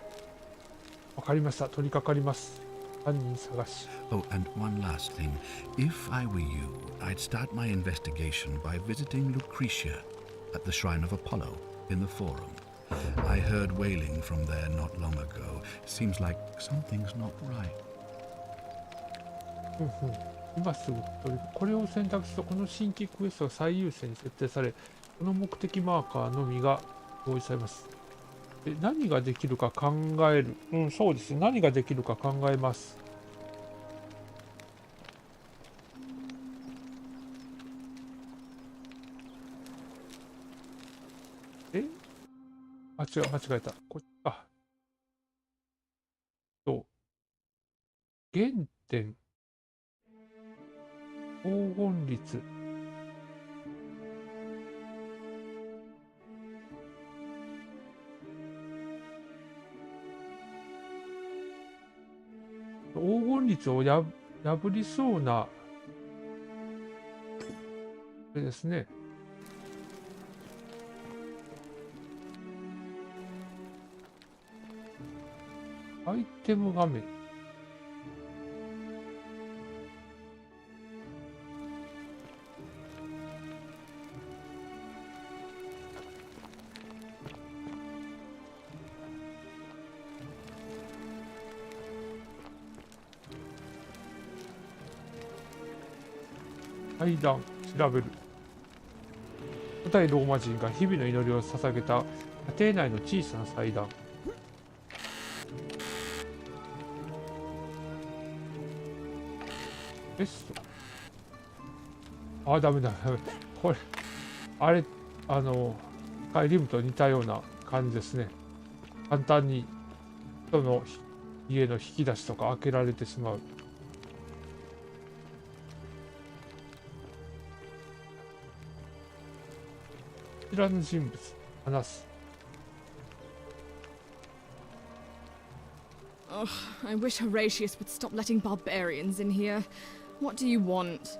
わかりました。取り掛かります。犯人探し。Oh, and one last thing. If I were you, I'd start my investigation by visiting Lucretia at the Shrine of Apollo in the Forum. I heard wailing from there not long ago. Seems like something's not right. 今すぐこれを選択するとこの新規クエストが最優先に設定され、この目的マーカーのみが表示されます。何ができるか考える。そうですね。何ができるか考えます。間違えた。こっちか。原点。黄金率。黄金律を破りそうな、これですね。アイテム画面。祭壇調べる。古代ローマ人が日々の祈りを捧げた家庭内の小さな祭壇。テスト。あ、ダメだ。これ、あれ、スカイリムと似たような感じですね。簡単に人の家の引き出しとか開けられてしまう。こちらの人物、話す。Oh, I wish Horatius would stop letting barbarians in here. What do you want?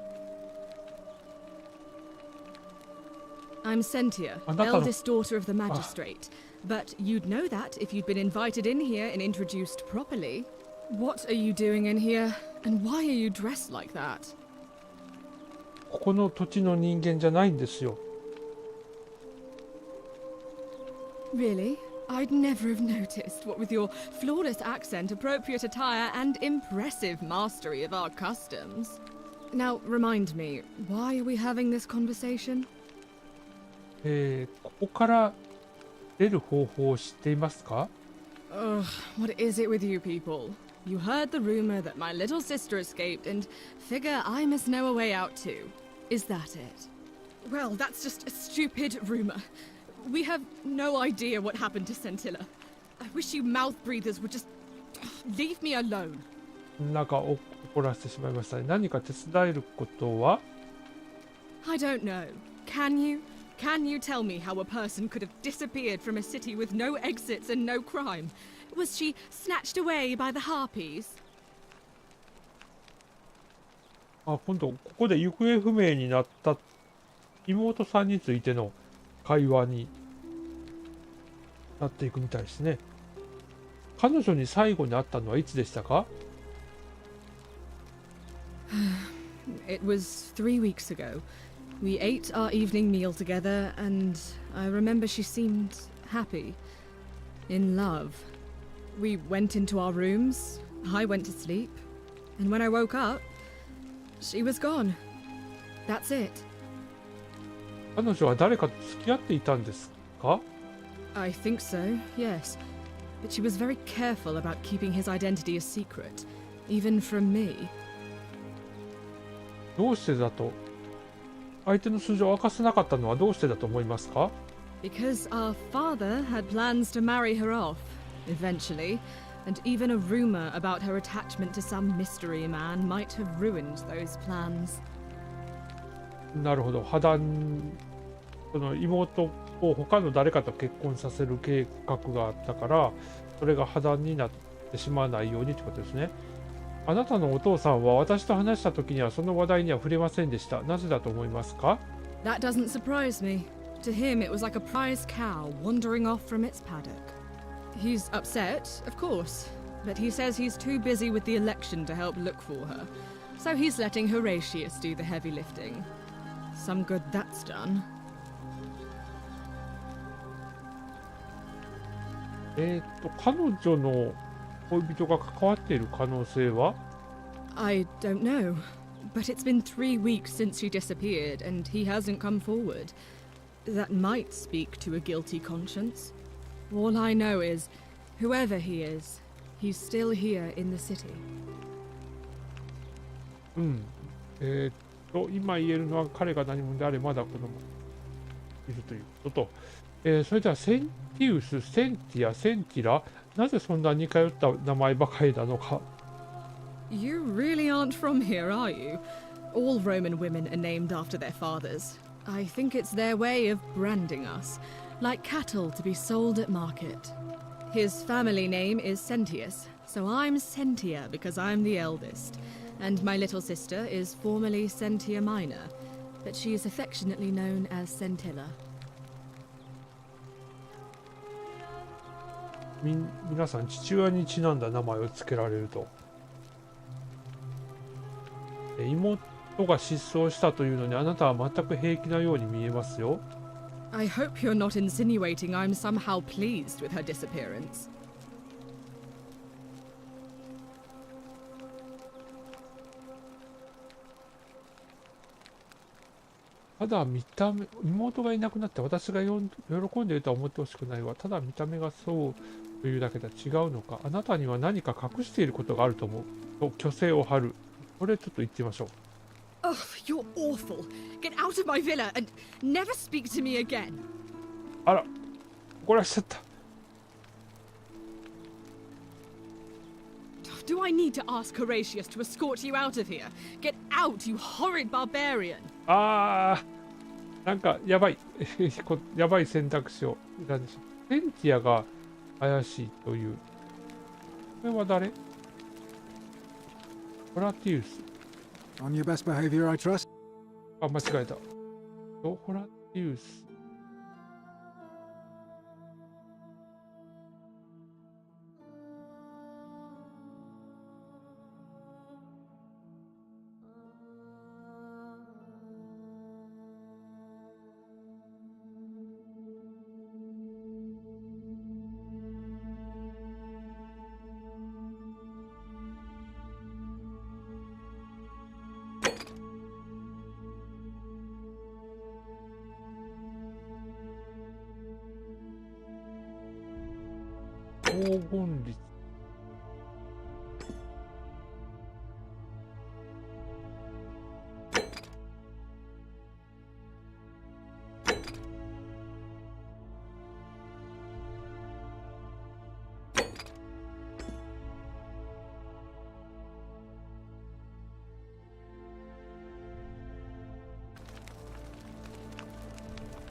I'm Sentia, eldest daughter of the magistrate. But you'd know that if you'd been invited in here and introduced properly. What are you doing in here? And why are you dressed like that? ここの土地の人間じゃないんですよ。Really? I'd never have noticed, what with your flawless accent, appropriate attire, and impressive mastery of our customs. Now, remind me, why are we having this conversation? ここから出る方法を知っていますか？ Ugh, what is it with you people? You heard the rumor that my little sister escaped and figure I must know a way out too. Is that it? Well, that's just a stupid rumor. We have no idea what happened to Scintilla. I wish you mouth breathers would just leave me alone. なんか怒らせてしまいましたね。何か手伝えることは？ I don't know. Can you? Can you tell me how a person could have disappeared from a city with no exits and no crime? Was she snatched away by the harpies? あ、今度ここで行方不明になった妹さんについての会話になっていくみたいですね。彼女に最後に会ったのはいつでしたか？ It was 3 weeks ago. We ate our evening meal together, and I remember she seemed happy, in love. We went into our rooms, I went to sleep, and when I woke up, she was gone. That's it. 彼女は誰かと付き合っていたんですか？ I think so, yes. But she was very careful about keeping his identity a secret, even from me. どうしてだと？相手の素性を明かせなかったのはどうしてだと思いますか？ Because our father had plans to marry her off, eventually, and even a rumor about her attachment to some mystery man might have ruined those plans. なるほど。破談、その妹を他の誰かと結婚させる計画があったから、それが破談になってしまわないようにってことですね。あなたのお父さんは私と話した時にはその話題には触れませんでした。なぜだと思いますか？ That doesn't surprise me. To him, it was like a prize cow wandering off from its paddock. He's upset, of course, but he says he's too busy with the election to help look for her. So he's letting Horatius do the heavy lifting. Some good that's done. 彼女の恋人が関わっている可能性は？ I don't know, but it's been 3 weeks since she disappeared and he hasn't come forward. That might speak to a guilty conscience. All I know is, whoever he is, he's still here in the city. うん。今言えるのは彼が何者であれまだ子供いるということと、それではセンティウス、センティア、センティラ、なぜそんな似通った名前ばかりなのか。 You really aren't from here, are you? All Roman women are named after their fathers. I think it's their way of branding us, like cattle to be sold at market. His family name is Sentius, So I'm Sentia because I'm the eldest, and my little sister is formerly Sentia Minor, but she is affectionately known as Sentilla. 皆さん父親にちなんだ名前を付けられると。妹が失踪したというのにあなたは全く平気なように見えますよ。I hope you're not insinuating I'm somehow pleased with her disappearance. ただ見た目、妹がいなくなって私が喜んでいるとは思ってほしくないわ。ただ見た目がそうというだけでは違うのか。あなたには何か隠していることがあると思う。と虚勢を張る。これちょっと言ってみましょう。Ugh, you're awful. Get out of my villa and never speak to me again. あら、怒らしちゃった。Do I need to ask Horatius to escort you out of here? Get out, you horrid barbarian. なんかやばいやばい選択肢を選んでしまう。センティアが怪しいという。これは誰？ホラティウス。On your best behavior, I trust. あ、間違えた。ホラティウス。黄金率。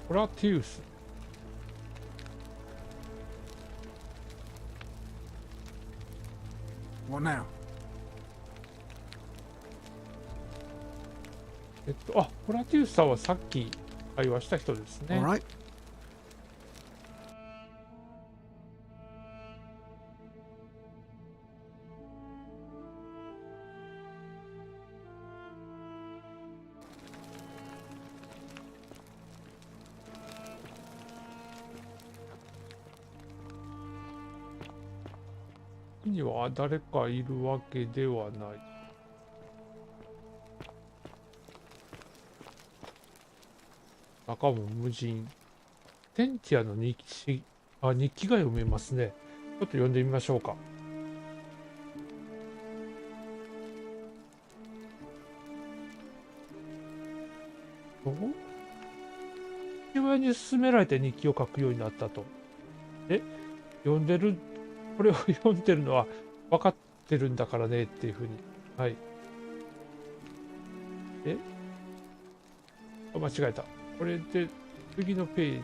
ホラティウス。What now? ホラティウスさんはさっき会話した人ですね。All right. には誰かいるわけではない。中も無人。センティアの日記が読めますね。ちょっと読んでみましょうか。父親に勧められて日記を書くようになったと。これを読んでるのは分かってるんだからねっていうふうに。はい。間違えた。これで次のページ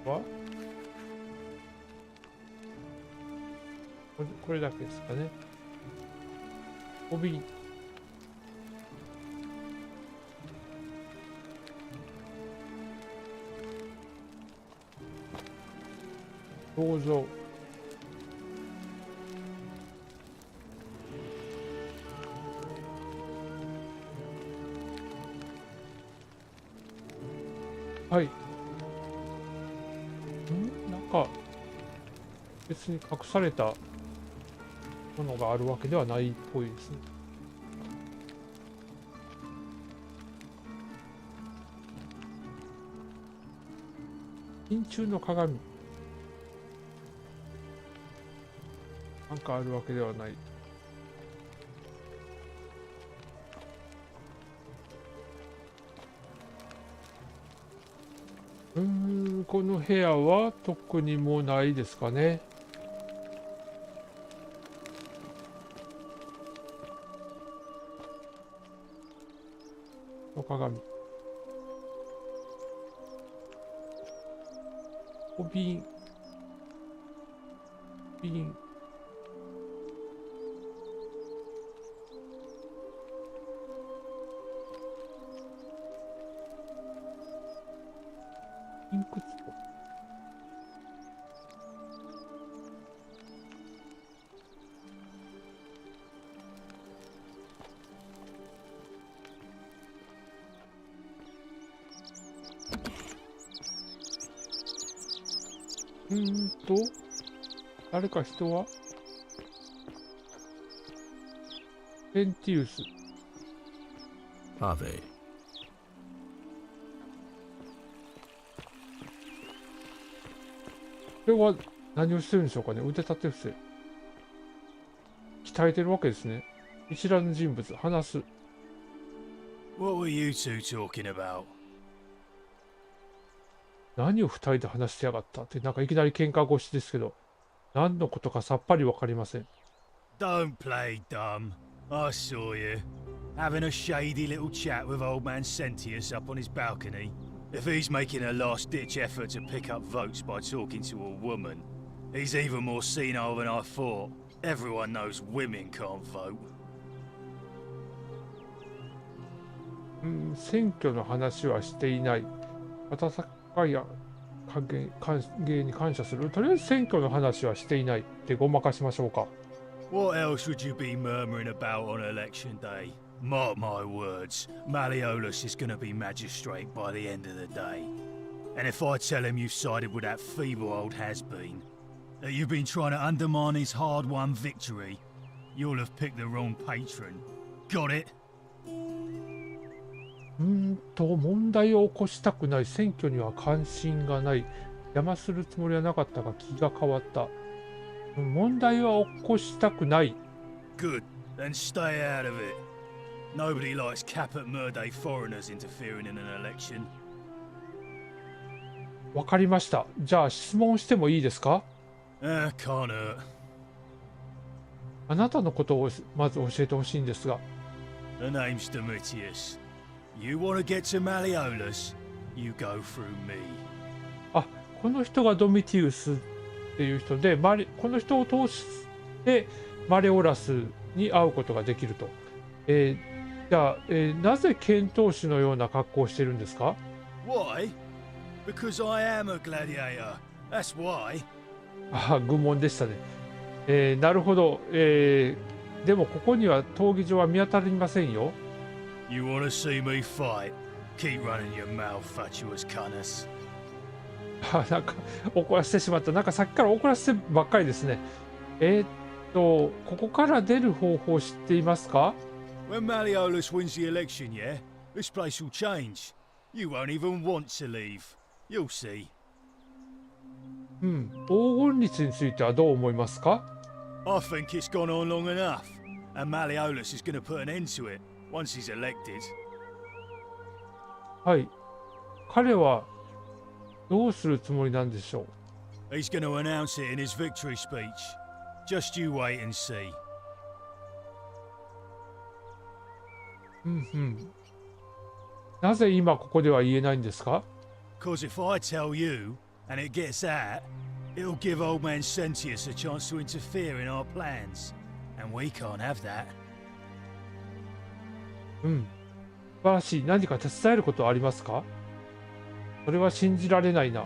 はこれだけですかね。帯。どうぞ。はい。なんか別に隠されたものがあるわけではないっぽいですね。真鍮の鏡。なんかあるわけではない。この部屋は特にもうないですかね。の鏡。瓶。誰か人はペンティウス。 Are they? これは何をしてるんでしょうかね。腕立て伏せ。鍛えてるわけですね。見知らぬ人物、話す。What were you two talking about? 何を二人で話してやがったって、なんかいきなり喧嘩腰ですけど、何のことかさっぱりわかりません。Don't play dumb. I saw you. Having a shady little chat with old man Sentius up on his balcony. If he's making a last-ditch effort to pick up votes by talking to a woman, he's even more senile than I thought. Everyone knows women can't vote. 選挙の話はしていない。温かい歓迎に感謝する。とりあえず選挙の話はしていないってごまかしましょうか。What else would you be murmuring about on election day? Mark my words, Malleolus is going to be magistrate by the end of the day. And if I tell him you've sided with that feeble old has-been, that you've been trying to undermine his hard-won victory, you'll have picked the wrong patron. Got it?問題を起こしたくない。選挙には関心がない。邪魔するつもりはなかったが気が変わった。問題は起こしたくない。Good. Then stay out of it. Nobody likes Caput Murday foreigners interfering in an election. わかりました。じゃあ質問してもいいですか？ Can't hurt. あなたのことをまず教えてほしいんですが。The name's Domitius. You want to get to Malleolus? You go through me. あ、この人がドミティウスっていう人で、この人を通してマレオラスに会うことができると。じゃあ、なぜ剣闘士のような格好をしてるんですか？ Why? Because I am a gladiator. That's why. 愚問でしたね。なるほど。でもここには闘技場は見当たりませんよ。You want to see me fight? Keep running your mouth, fatuous cunners. なんか怒らせてしまった。なんかさっきから怒らせてばっかりですね。ここから出る方法を知っていますか？ When Malleolus wins the election, yeah, this place will change. You won't even want to leave. You'll see. 黄金率についてはどう思いますか？ I think it's gone on long enough, and Malleolus is going to put an end to it once he's elected. はい。彼はどうするつもりなんでしょう？ He's going to announce it in his victory speech. Just you wait and see. なぜ今ここでは言えないんですか？ Because if I tell you, and it gets out, it'll give old man Sentius a chance to interfere in our plans. And we can't have that. 素晴らしい。何か手伝えることはありますか？それは信じられないな。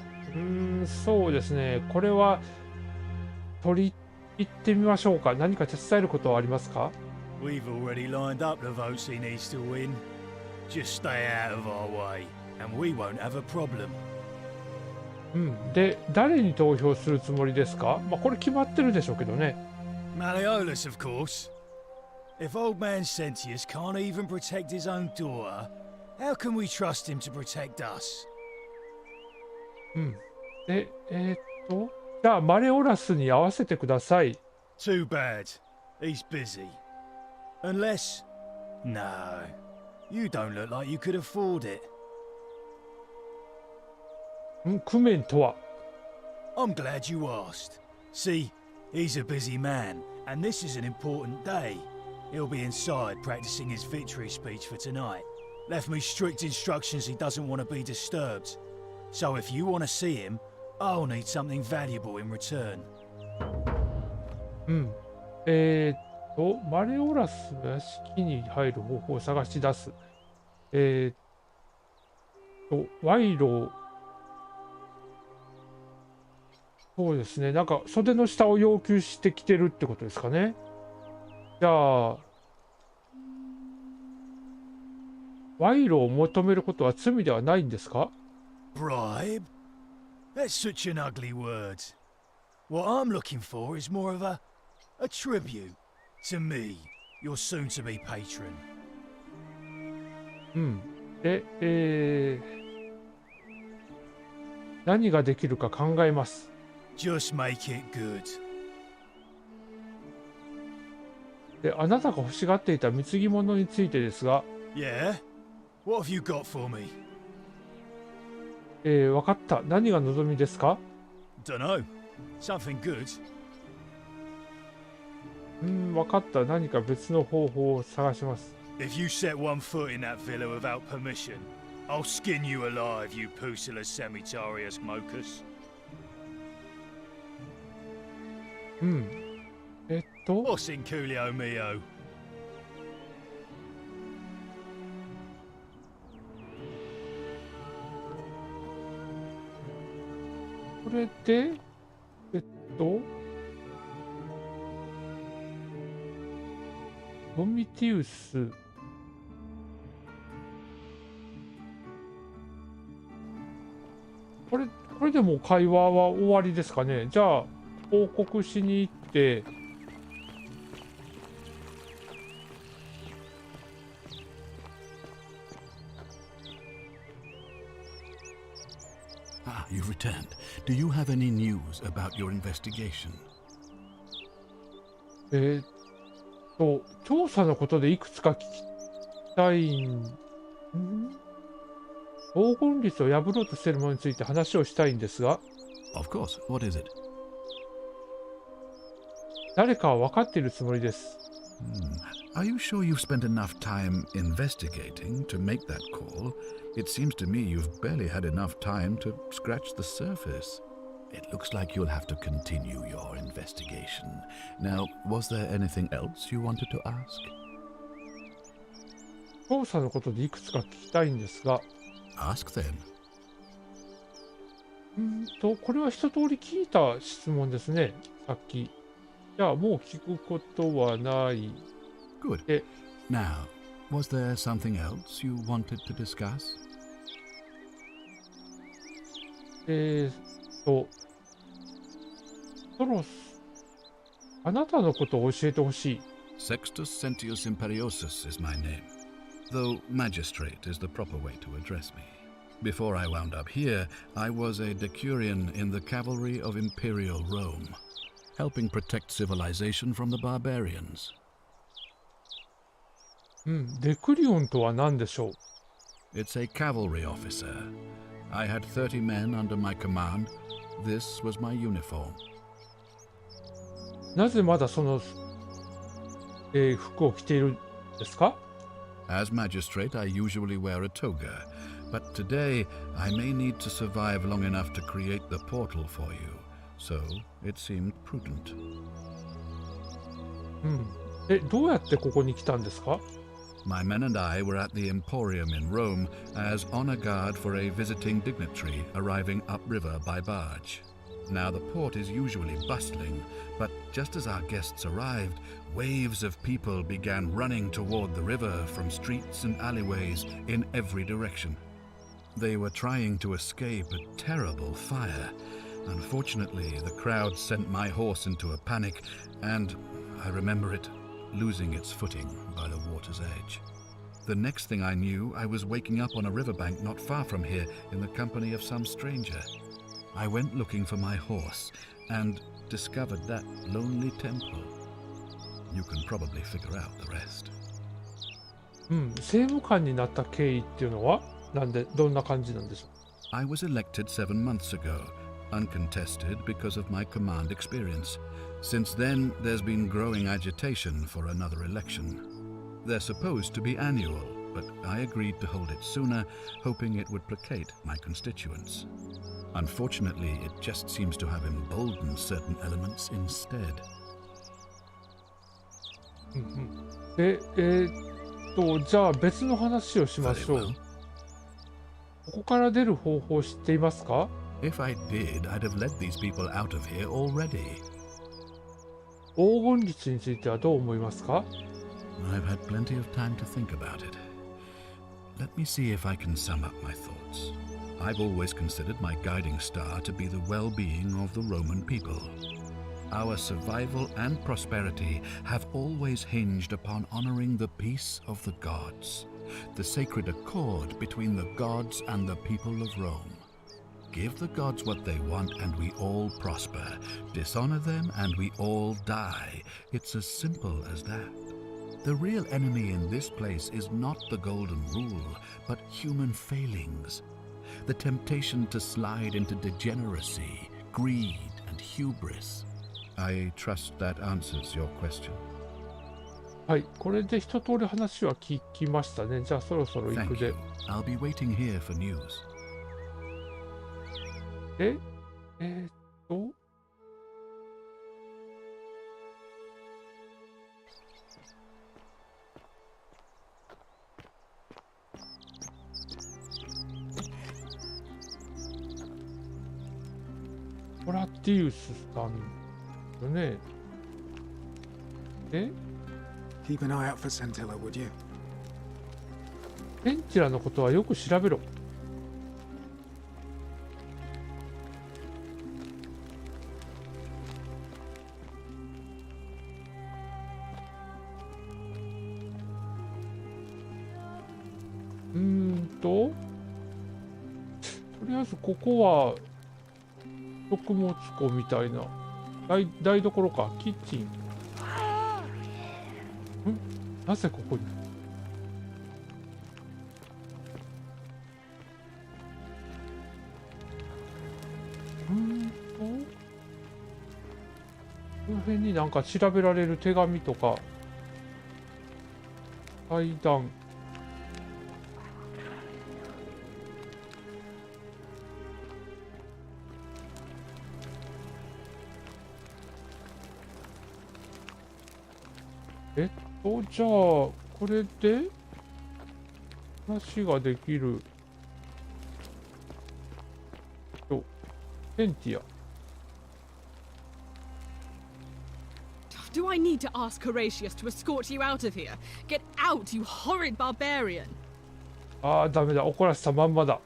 そうですね。これは取り入ってみましょうか。何か手伝えることはありますか？ We've already lined up the votes he needs to win. Just stay out of our way, and we won't have a problem. で、誰に投票するつもりですか？これ決まってるでしょうけどね。Malleolus, of course. If old man Sentius can't even protect his own daughter, how can we trust him to protect us? で、じゃあマレオラスに合わせてください。Too bad. He's busy. Unless... No. You don't look like you could afford it. 工面とは？ I'm glad you asked. See, he's a busy man, and this is an important day. He'll be inside practicing his victory speech for tonight. Left me strict instructions he doesn't want to be disturbed. So if you want to see him, I'll need something valuable in return. マレオラスの屋敷に入る方法を探し出す。賄賂。そうですね。なんか袖の下を要求してきてるってことですかね。じゃあ、賄賂を求めることは罪ではないんですか？ Bribe? That's such an ugly word. What I'm looking for is more of a tribute to me, your soon-to-be patron. うん。何ができるか考えます。Just make it good. で、あなたが欲しがっていた貢ぎ物についてですが、Yeah? What have you got for me? わかった。何が望みですか？ Dunno. Something good. わかった。何か別の方法を探します。If you set one foot in that villa without permission, I'll skin you alive, you pusillas semitarius mocus. What's in Coolio Mio? これで、ドミティウス。これでもう会話は終わりですかね。じゃあ、報告しに行って、You've returned. Do you have any news about your investigation? 調査のことでいくつか聞きたい黄金律を破ろうとしているものについて話をしたいんですが。Of course. What is it? 誰かは分かっているつもりです。Are you sure you've spent enough time investigating to make that call? It seems to me you've barely had enough time to scratch the surface. It looks like you'll have to continue your investigation. Now, was there anything else you wanted to ask? 調査のことでいくつか聞きたいんですが。Ask then. これは一通り聞いた質問ですね。さっき。じゃあもう聞くことはない。Good. Now, was there something else you wanted to discuss? ソロス、あなたのことを教えてほしい。Sextus Sentius Imperiosus is my name, though magistrate is the proper way to address me. Before I wound up here, I was a decurion in the cavalry of Imperial Rome, helping protect civilization from the barbarians. デクリオンとは何でしょう？ It's a cavalry officer. I had 30 men under my command. This was my uniform. なぜまだその、服を着ているんですか？ As magistrate, I usually wear a toga, but today I may need to survive long enough to create the portal for you, so it seemed prudent. どうやってここに来たんですか？ My men and I were at the Emporium in Rome as honor guard for a visiting dignitary arriving upriver by barge. Now the port is usually bustling, but just as our guests arrived, waves of people began running toward the river from streets and alleyways in every direction. They were trying to escape a terrible fire. Unfortunately, the crowd sent my horse into a panic, and I remember it losing its footing by the water's edge. The next thing I knew, I was waking up on a riverbank not far from here in the company of some stranger. I went looking for my horse and discovered that lonely temple. You can probably figure out the rest. 政務官になった経緯っていうのはどんな感じなんでしょう？ I was elected 7 months ago, uncontested because of my command experience. Since then, there's been growing agitation for another election. They're supposed to be annual, but I agreed to hold it sooner, hoping it would placate my constituents. Unfortunately, it just seems to have emboldened certain elements instead. じゃあ別の話をしましょう。 Very well. ここから出る方法を知っていますか？ If I did, I'd have let these people out of here already. 黄金律についてはどう思いますか？ I've had plenty of time to think about it. Let me see if I can sum up my thoughts. I've always considered my guiding star to be the well-being of the Roman people. Our survival and prosperity have always hinged upon honoring the peace of the gods, the sacred accord between the gods and the people of Rome. Give the gods what they want and we all prosper. Dishonor them and we all die. It's as simple as that. The real enemy in this place is not the golden rule, but human failings. The temptation to slide into degeneracy, greed, and hubris. I trust that answers your question. はい、これで一通り話は聞きましたね。じゃあそろそろ行く Thank で you. I'll be waiting here for news. ええーっとホラティウスさんよね。え Keep an eye out for Scintilla, would you? ペンチラのことはよく調べろ。とりあえずここは食物庫みたいな台所か、キッチン。なぜここに。この辺になんか調べられる手紙とか階段。じゃあこれで話ができるとペンティア。Do I need to ask Horatius to escort you out of here? Get out, you horrid barbarian! ああ、ダメだ。怒らせたまんまだ。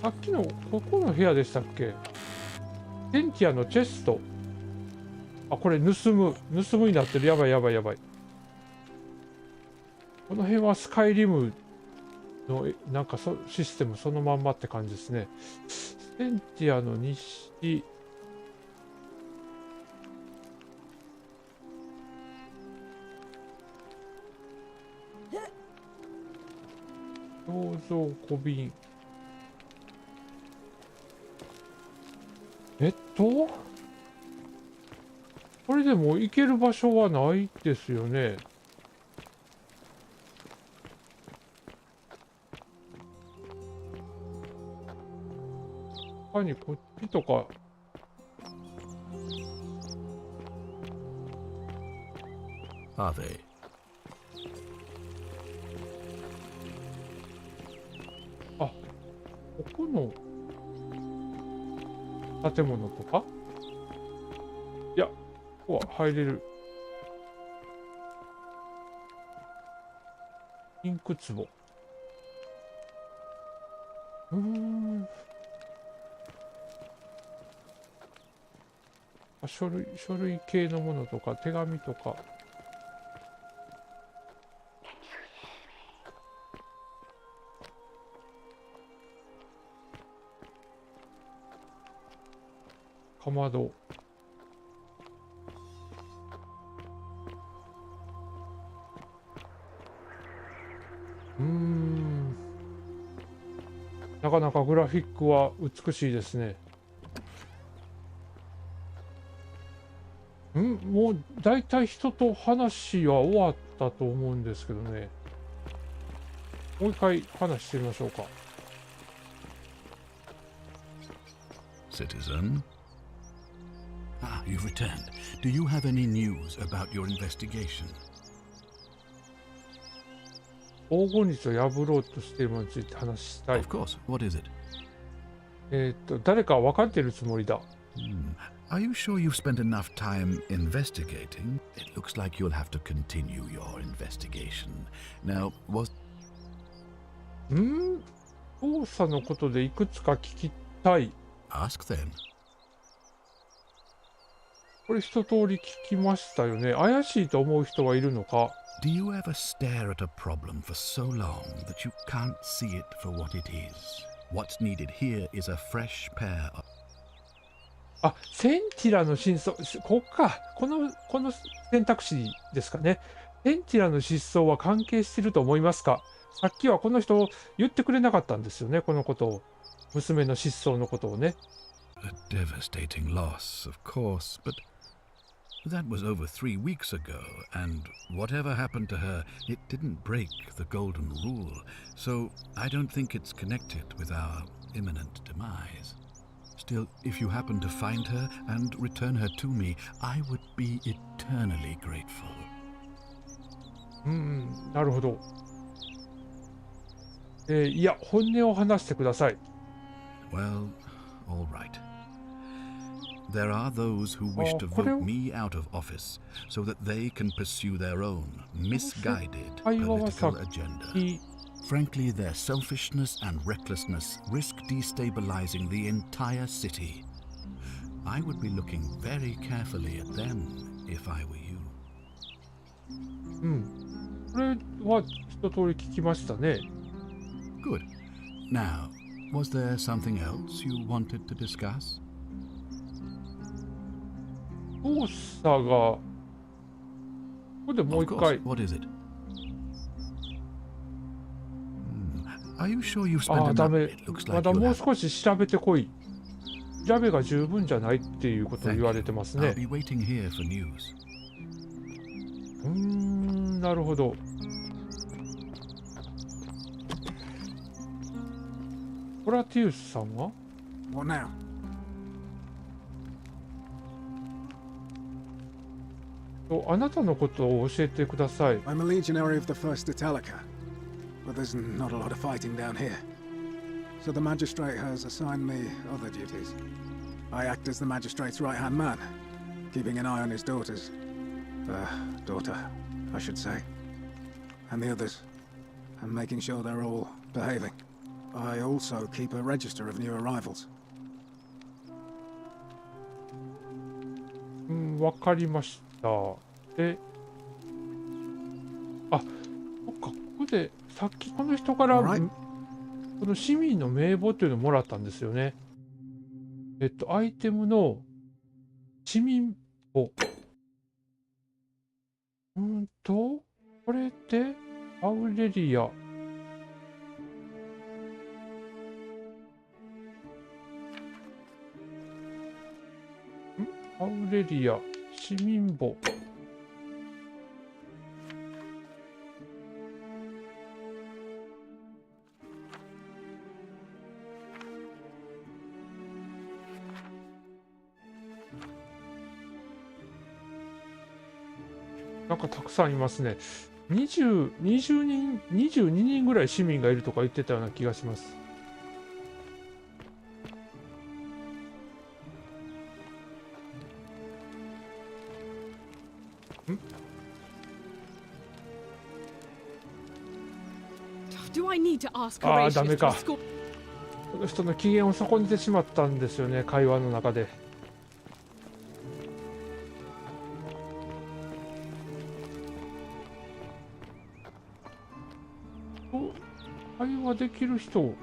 さっきのここの部屋でしたっけ。ペンティアのチェスト。あ、これ盗むになってる。やばいやばいやばい。この辺はスカイリムのなんかシステムそのまんまって感じですね。ペンティアの西。銅像小瓶。これでも行ける場所はないですよね。他にこっちとか。Are they? あ、ここの建物とか。いや、ここは入れる。ピンク壺。書類系のものとか手紙とか。かまど。なかなかグラフィックは美しいですね。もうだいたい人と話は終わったと思うんですけどね。もう一回話してみましょうか。Citizen? Ah, you've returned. Do you have any news about your investigation? 黄金律を破ろうとしているものについて話したい。Of course. What is it? 誰か分かっているつもりだ。Are you sure you've spent enough time investigating? It looks like you'll have to continue your investigation. Now, was... 捜査のことでいくつか聞きたい。Ask then. これ一通り聞きましたよね。怪しいと思う人はいるのか？ Do you ever stare at a problem for so long that you can't see it for what it is? What's needed here is a fresh pair of... あ、センティラの真相、ここか。この選択肢ですかね。センティラの失踪は関係していると思いますか？さっきはこの人言ってくれなかったんですよね、このことを。娘の失踪のことをね。A devastating loss, of course, but that was over 3 weeks ago, and whatever happened to her, it didn't break the golden rule, so I don't think it's connected with our imminent demise. Still, if you happen to find her and return her to me, I would be eternally grateful. なるほど。いや、本音を話してください。Well, all right. There are those who wish to vote me out of office so that they can pursue their own misguided political agenda. Frankly, their selfishness and recklessness risk destabilizing the entire city. I would be looking very carefully at them if I were you. これは一通り聞きましたね。Good. Now, was there something else you wanted to discuss? 捜査がここでもう一回。What is it? Are you sure you've spent enough? ダメ。 It looks ま like だ you もう have. 少し調べてこい。調べが十分じゃないっていうことを言われてますね。 I'll be waiting here for news. なるほど。ホラティウスさんは？ What now? あなたのことを教えてください。 I'm a legionary of the First Italica, but there's not a lot of fighting down here. So the magistrate has assigned me other duties. I act as the magistrate's right-hand man, keeping an eye on his daughters. Daughter, I should say. And the others. And making sure they're all behaving. I also keep a register of new arrivals. わかりました。で、そっか、ここでさっきこの人から、Alright. この市民の名簿っていうのをもらったんですよね。アイテムの市民簿。これってアウレリア。アウレリア市民簿。なんかたくさんいますね。22人ぐらい市民がいるとか言ってたような気がします。Do I need to ask ああ、 Horatius ダメ to か。 escort- この人の機嫌を損ねてしまったんですよね、会話の中で。会話できる人。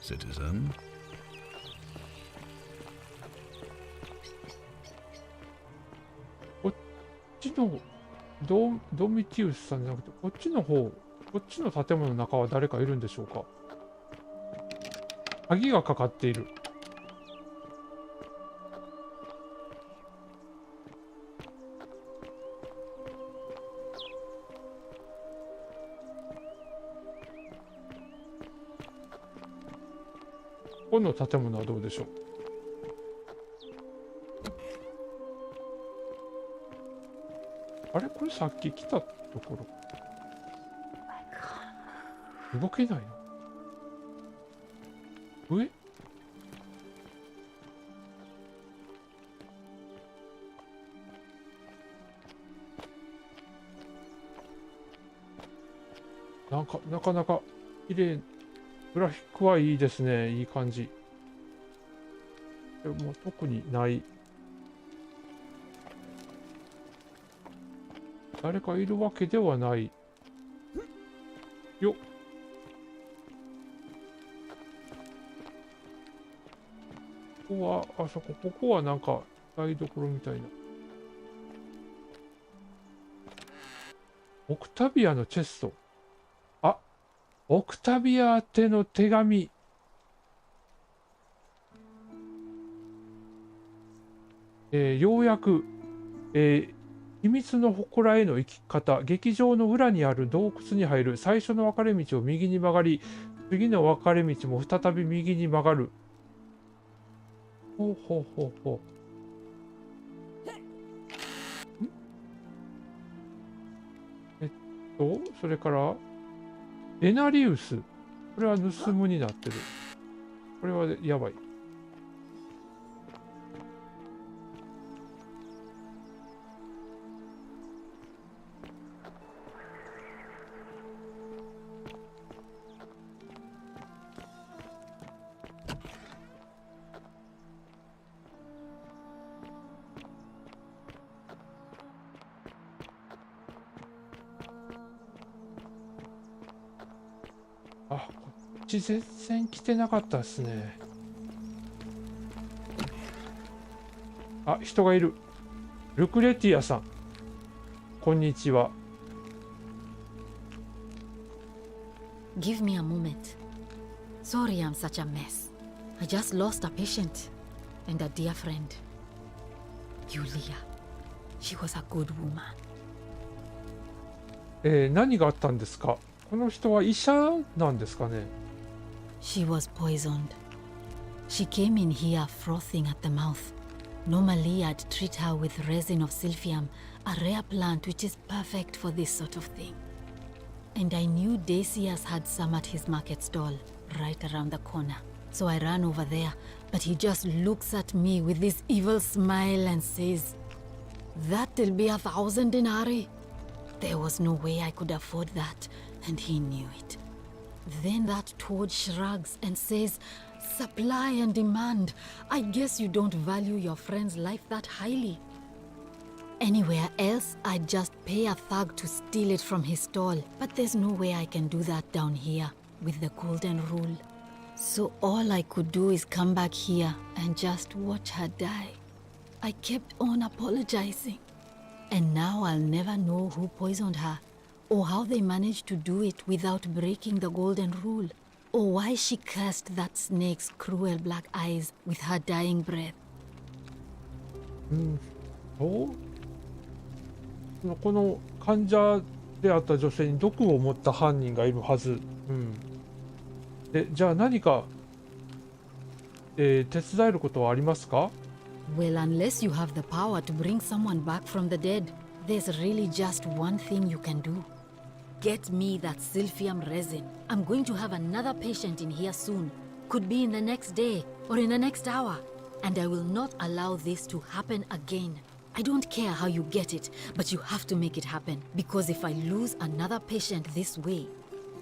Citizen. こっちのドミティウスさんじゃなくて、こっちの建物の中は誰かいるんでしょうか。鍵がかかっている。この建物はどうでしょう。あれこれさっき来たところ。動けないの？上？なかなか綺麗。グラフィックはいいですね。いい感じ。でも特にない。誰かいるわけではない。よっ。ここは、あそこ、ここはなんか台所みたいな。オクタビアのチェスト。あ、オクタビア宛ての手紙。ようやく、秘密の祠への行き方、劇場の裏にある洞窟に入る最初の分かれ道を右に曲がり、次の分かれ道も再び右に曲がる。ほうほうほうほう。それから、デナリウス。これは盗むになってる。これはやばい。あ、こっち全然来てなかったですね。あ、人がいる。ルクレティアさん。こんにちは。Give me a moment. Sorry I'm such a mess. I just lost a patient and a dear friend. Yulia. She was a good woman. 何があったんですか？この人は医者なんですかね？ She was poisoned. She came in here frothing at the mouth. Normally I'd treat her with resin of silphium, a rare plant which is perfect for this sort of thing. And I knew Decius had some at his market stall, right around the corner. So I ran over there, but he just looks at me with this evil smile and says, "That'll be 1,000 denarii." There was no way I could afford that, and he knew it. Then that toad shrugs and says, "Supply and demand. I guess you don't value your friend's life that highly." Anywhere else, I'd just pay a thug to steal it from his stall. But there's no way I can do that down here, with the golden rule. So all I could do is come back here and just watch her die. I kept on apologizing. And now I'll never know who poisoned her, or how they managed to do it without breaking the golden rule, or why she cursed that snake's cruel black eyes with her dying breath. この患者であった女性に毒を持った犯人がいるはず。で、じゃあ何か、手伝えることはありますか？ Well, unless you have the power to bring someone back from the dead, there's really just one thing you can do. Get me that silphium resin. I'm going to have another patient in here soon. Could be in the next day or in the next hour. And I will not allow this to happen again. I don't care how you get it, but you have to make it happen. Because if I lose another patient this way,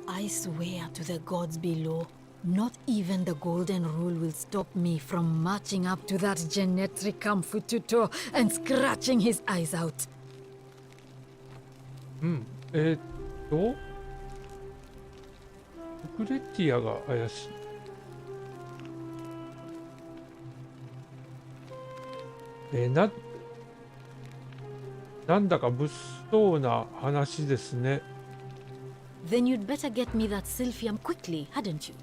I swear to the gods below, not even the golden rule will stop me from marching up to that genetricum fututo and scratching his eyes out. ルクレティアが怪しい。なんだか物騒な話ですね。Then you'd better get me that silphium quickly, hadn't you?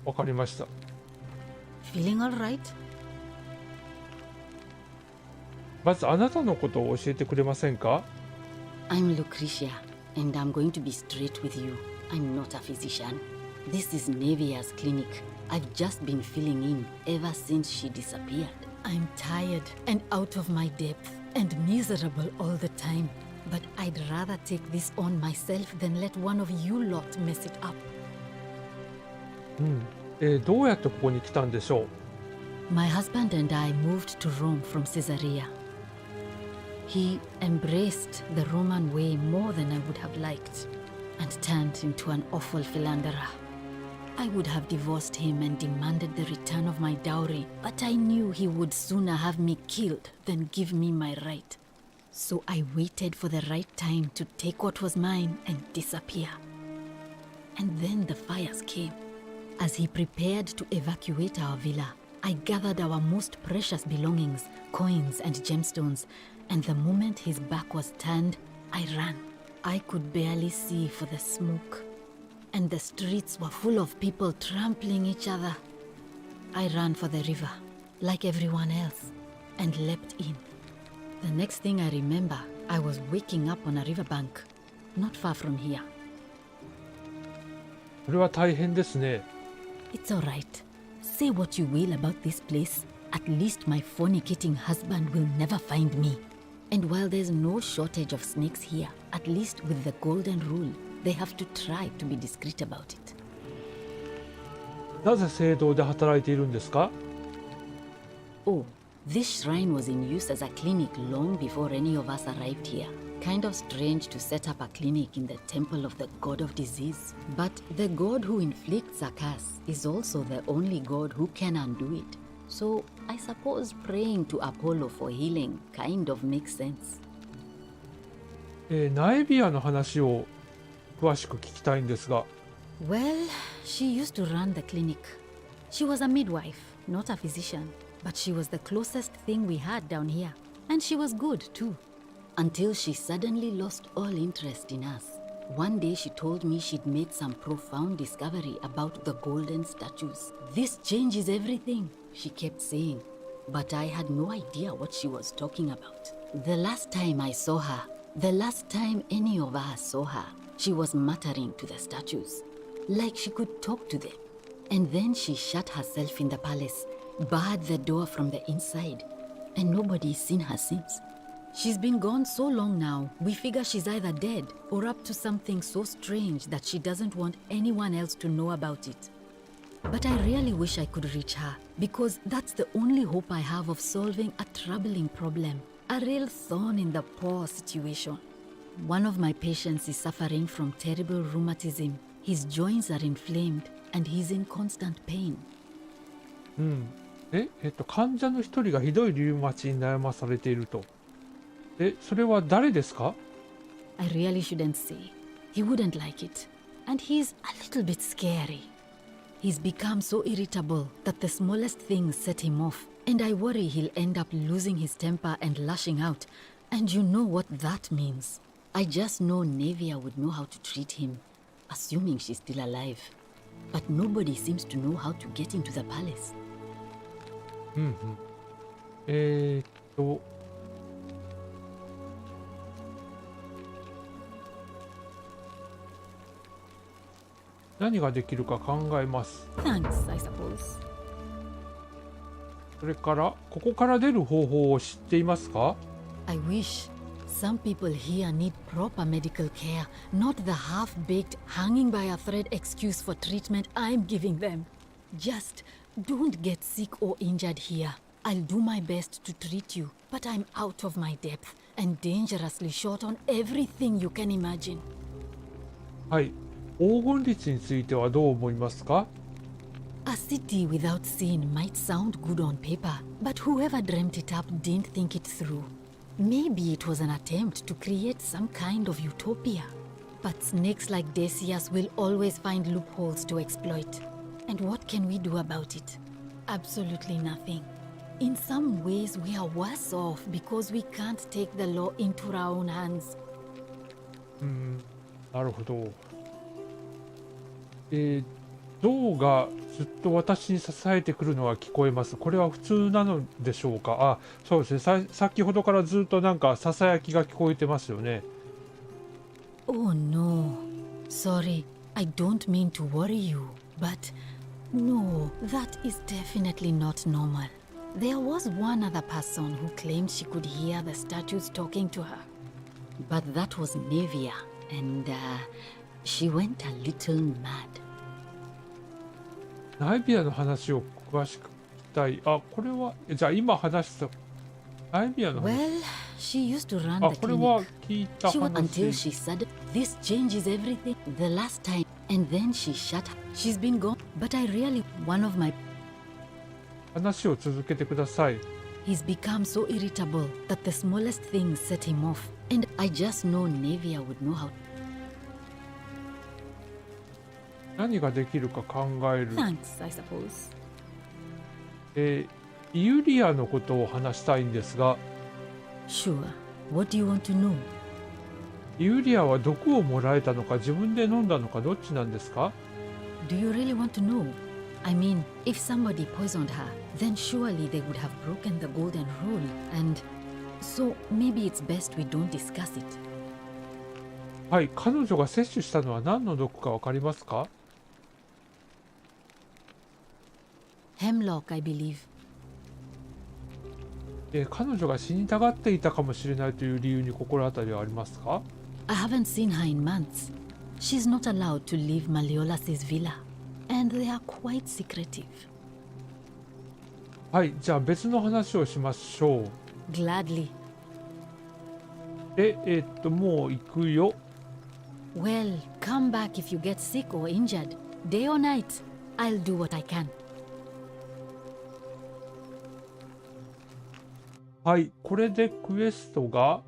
わかりました。Feeling all right? まずあなたのことを教えてくれませんか？ I'm Lucretia, and I'm going to be straight with you. I'm not a physician. This is Nevia's clinic. I've just been filling in ever since she disappeared. I'm tired and out of my depth and miserable all the time. But I'd rather take this on myself than let one of you lot mess it up. どうやってここに来たんでしょう。 My husband and I moved to Rome from Caesarea. He embraced the Roman way more than I would have liked and turned into an awful philanderer. I would have divorced him and demanded the return of my dowry, but I knew he would sooner have me killed than give me my right. So I waited for the right time to take what was mine and disappear. And then the fires came. As he prepared to evacuate our villa, I gathered our most precious belongings, coins and gemstones, and the moment his back was turned, I ran. I could barely see for the smoke, and the streets were full of people trampling each other. I ran for the river, like everyone else, and leapt in. The next thing I remember, I was waking up on a riverbank, not far from here. これは大変ですね。 It's all right. Say what you will about this place. At least my fornicating husband will never find me. And while there's no shortage of snakes here, at least with the golden rule, they have to try to be discreet about it. なぜ聖堂で働いているんですか？ Oh, this shrine was in use as a clinic long before any of us arrived here. Kind of strange to set up a clinic in the temple of the god of disease. But the god who inflicts a curse is also the only god who can undo it. So I suppose praying to Apollo for healing kind of makes sense. ナエビアの話を詳しく聞きたいんですが。 Well, she used to run the clinic. She was a midwife, not a physician. But she was the closest thing we had down here. And she was good too. Until she suddenly lost all interest in us. One day she told me she'd made some profound discovery about the golden statues. This changes everything, she kept saying. But I had no idea what she was talking about. The last time I saw her, the last time any of us saw her, she was muttering to the statues, like she could talk to them. And then she shut herself in the palace, barred the door from the inside, and nobody's seen her since. She's been gone so long now, we figure she's either dead or up to something so strange that she doesn't want anyone else to know about it. But I really wish I could reach her, because that's the only hope I have of solving a troubling problem, a real thorn in the paw situation. One of my patients is suffering from terrible rheumatism. His joints are inflamed and he's in constant pain. 患者の一人がひどいリウマチに悩まされていると。それは誰ですか？ I really shouldn't say. He wouldn't like it. And he's a little bit scary. He's become so irritable that the smallest things set him off. And I worry he'll end up losing his temper and lashing out. And you know what that means. I just know Nevia would know how to treat him, assuming she's still alive. But nobody seems to know how to get into the palace. 何ができるか考えます。 Thanks, I suppose. それからここから出る方法を知っていますか？ I wish. Some people here need proper medical care, not the half-baked, hanging by a thread excuse for treatment I'm giving them. Just don't get sick or injured here. I'll do my best to treat you, but I'm out of my depth and dangerously short on everything you can imagine. はい。黄金律についてはどう思いますか？ A city without sin might sound good on paper, but whoever dreamt it up didn't think it through. Maybe it was an attempt to create some kind of utopia. But snakes like Decius will always find loopholes to exploit. And what can we do about it? Absolutely nothing. In some ways, we are worse off because we can't take the law into our own hands. なるほど。象がずっと私に支えてくるのは聞こえます。これは普通なのでしょうか？そうですね。先ほどからずっとなんかささやきが聞こえてますよね。Oh no. Sorry. I don't mean to worry you, but no, that is definitely not normal. There was one other person who claimed she could hear the statues talking to her. But that was Nevia, and she went a little mad. ナイビアの話を詳しく聞きたい。あ、これは、じゃあ今話したナイビアの話。Well, she used to run あ、 the これは clinic. 聞いた She was until 話。 she said, "This changes everything." The last time, and then she shut up. She's been gone, but I really, one of my, 話を続けてください。 he's become so irritable that the smallest things set him off. And I just know Nevia would know how. 何ができるか考える。 Thanks, I suppose. イユリアのことを話したいんですが、 Sure. What do you want to know? イユリアは毒をもらえたのか自分で飲んだのかどっちなんですか？ Do you really want to know? I mean, if somebody poisoned her, then surely they would have broken the golden rule, and so maybe it's best we don't discuss it. はい、彼女が摂取したのは何の毒かわかりますか？ Hemlock, I believe. 彼女が死にたがっていたかもしれないという理由に心当たりはありますか？ I haven't seen her in months. She's not allowed to leave Malleolas's villa, and they are quite secretive. はい、じゃあ別の話をしましょう。 Gladly. もう行くよ。 Well, come back if you get sick or injured. Day or night, I'll do what I can. はい、これでクエストが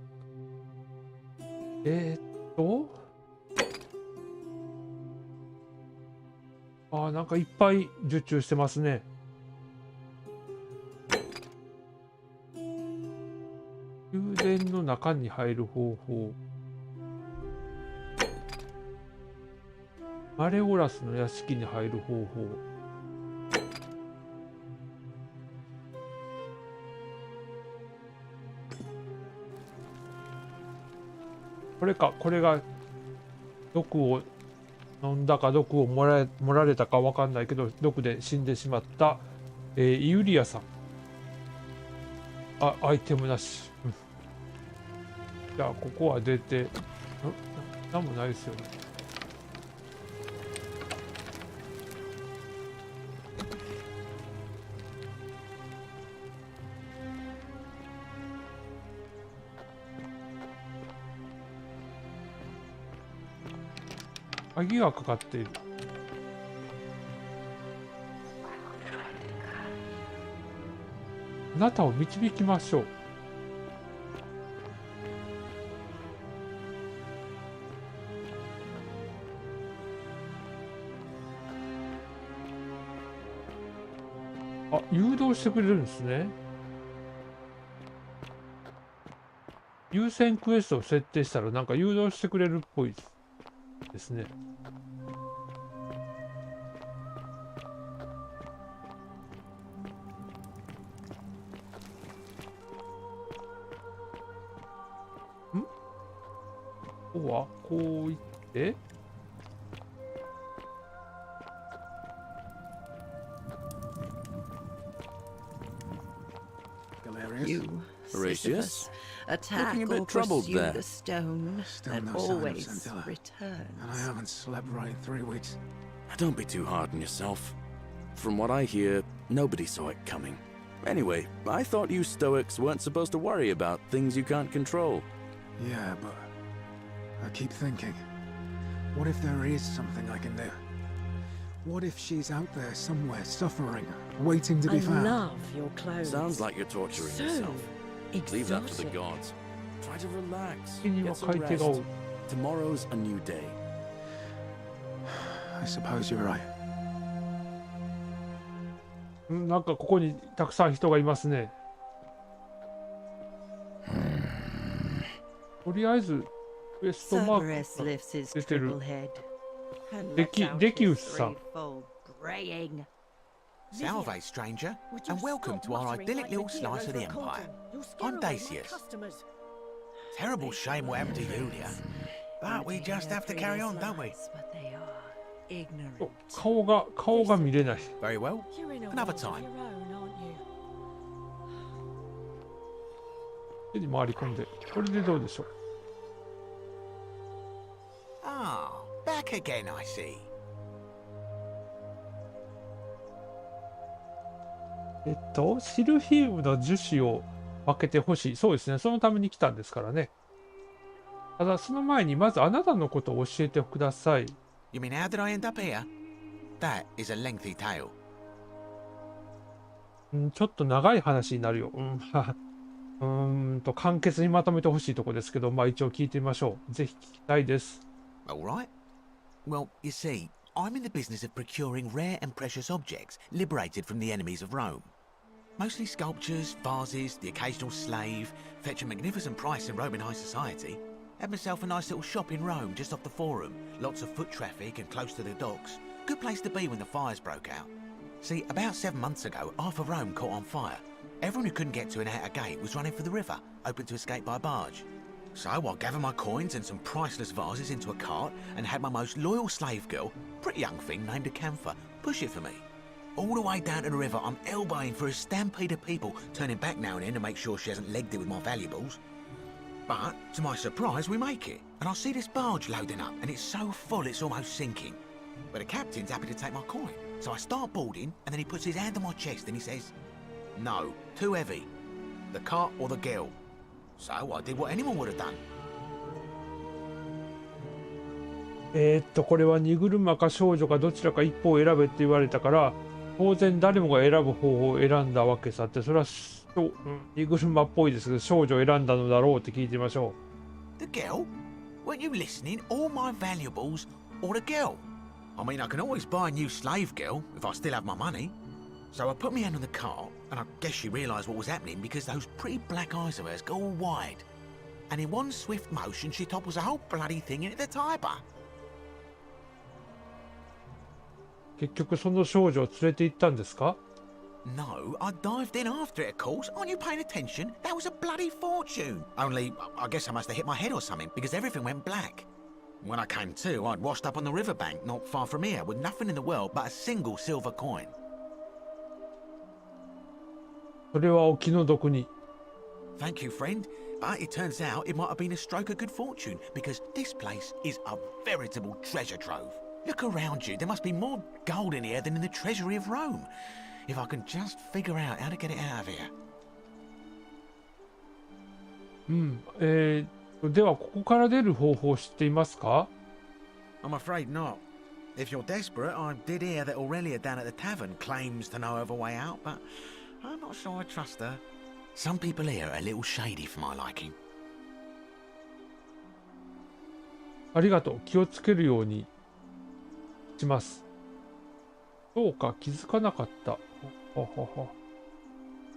なんかいっぱい受注してますね。宮殿の中に入る方法。マレオラスの屋敷に入る方法。これが毒を飲んだか毒を盛られたかわかんないけど毒で死んでしまった、イユリアさん。アイテムなし。じゃあここは出て、なんもないですよね。鍵がかかっている。あなたを導きましょう。誘導してくれるんですね。優先クエストを設定したらなんか誘導してくれるっぽいですね。ここはこう行ってYou, Horatius? attack Looking a bit or troubled pursue there. the stone Still that no sign of always Scintilla. returns. And I haven't slept right in 3 weeks. Don't be too hard on yourself. From what I hear, nobody saw it coming. Anyway, I thought you Stoics weren't supposed to worry about things you can't control. Yeah, but I keep thinking, what if there is something I can do? What if she's out there somewhere suffering, waiting to be I found? love your clothes. Sounds like you're torturing So yourself. Leave that to the exotic. gods. Try to relax. 君は Get 書 some いてが多い rest. Tomorrow's a new day. I suppose you're right. なんかここにたくさん人がいますね。とりあえずクエストマー Cerberus クが lifts his 出てる。 triple head and Deki- lets out Dekius his さん。 threefold braying. Salve, stranger, Would you and welcome stop to our muttering idyllic like little the deer slice of the over a Empire. cauldron? You'll scare I'm away my Dacius. customers. Terrible shame what happened to Yulia, but we just have to carry on, don't we? But they are ignorant. 顔が見れない。 Very well. You're in a Another world of time. your own, aren't you? 手に回り込んで、これでどうでしょう。 Ah, back again, I see. シルフィウムの樹脂を分けてほしい。そうですね。そのために来たんですからね。ただ、その前にまずあなたのことを教えてください。You mean how did I end up here? That is a lengthy tale. ちょっと長い話になるよ。簡潔にまとめてほしいとこですけど、まあ一応聞いてみましょう。ぜひ聞きたいです。All right. Well, you see, I'm in the business of procuring rare and precious objects liberated from the enemies of Rome. Mostly sculptures, vases, the occasional slave, fetch a magnificent price in Roman high society. Had myself a nice little shop in Rome just off the Forum. Lots of foot traffic and close to the docks. Good place to be when the fires broke out. See, about 7 months ago, half of Rome caught on fire. Everyone who couldn't get to an outer gate was running for the river, open to escape by barge. So I gathered my coins and some priceless vases into a cart and had my most loyal slave girl, pretty young thing named Acantha, push it for me. All the way down to the river, I'm elbowing for a stampede of people, turning back now and then to make sure she hasn't legged it with my valuables. But, to my surprise, we make it, and I see this barge loading up, and it's so full it's almost sinking. But the captain's happy to take my coin, so I start boarding, and then he puts his hand on my chest and he says, "No, too heavy. The cart or the girl." So I did what anyone would have done. これは荷車か少女かどちらか一方を選べって言われたから、当然誰もが選ぶ方法を選んだわけさって、それは荷車っぽいですけど、少女を選んだのだろうって聞いてみましょう。The girl? Weren't you listening? All my valuables or the girl? I mean, I can always buy a new slave girl if I still have my money. So I put my hand on the cart, and I guess she realised what was happening because those pretty black eyes of hers go all wide. And in one swift motion, she topples the whole bloody thing into the Tiber. 結局その少女を連れて行ったんですか？ No, I dived in after it, of course. Aren't you paying attention? That was a bloody fortune. Only, I guess I must have hit my head or something because everything went black. When I came to, I'd washed up on the riverbank not far from here with nothing in the world but a single silver coin. それはお気の毒に。 Thank you, friend. But it turns out it might have been a stroke of good fortune because this place is a veritable treasure trove. Look around you. There must be more gold in here than in the treasury of Rome. If I can just figure out how to get it out of here. ではここから出る方法を知っていますか？ I'm afraid not. If you're desperate, I did hear that Aurelia down at the tavern claims to know of a way out, but I'm not sure I trust her. Some people here are a little shady for my liking. ありがとう。気をつけるようにします。そうか、気づかなかった。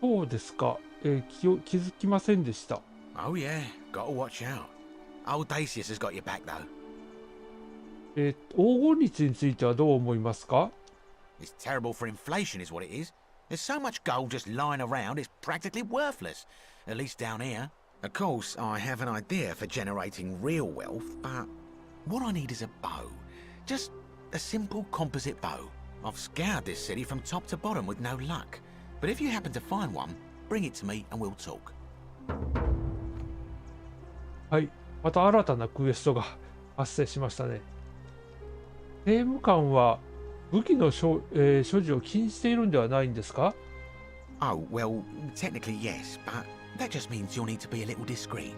そうですか。気づきませんでした。Oh yeah, gotta watch out. Old Dacius has got your back though. 黄金率についてはどう思いますか？ It's terrible for inflation is what it is. There's so much gold just lying around, it's practically worthless. At least down here. Of course, I have an idea for generating real wealth, but what I need is a bow. Just a simple composite bow. I've scoured this city from top to bottom with no luck. But if you happen to find one, bring it to me and we'll talk. はい、また新たなクエストが発生しましたね。刑務官は武器の所持を禁じているんではないんですか？ Oh, well, technically yes, but that just means you'll need to be a little discreet.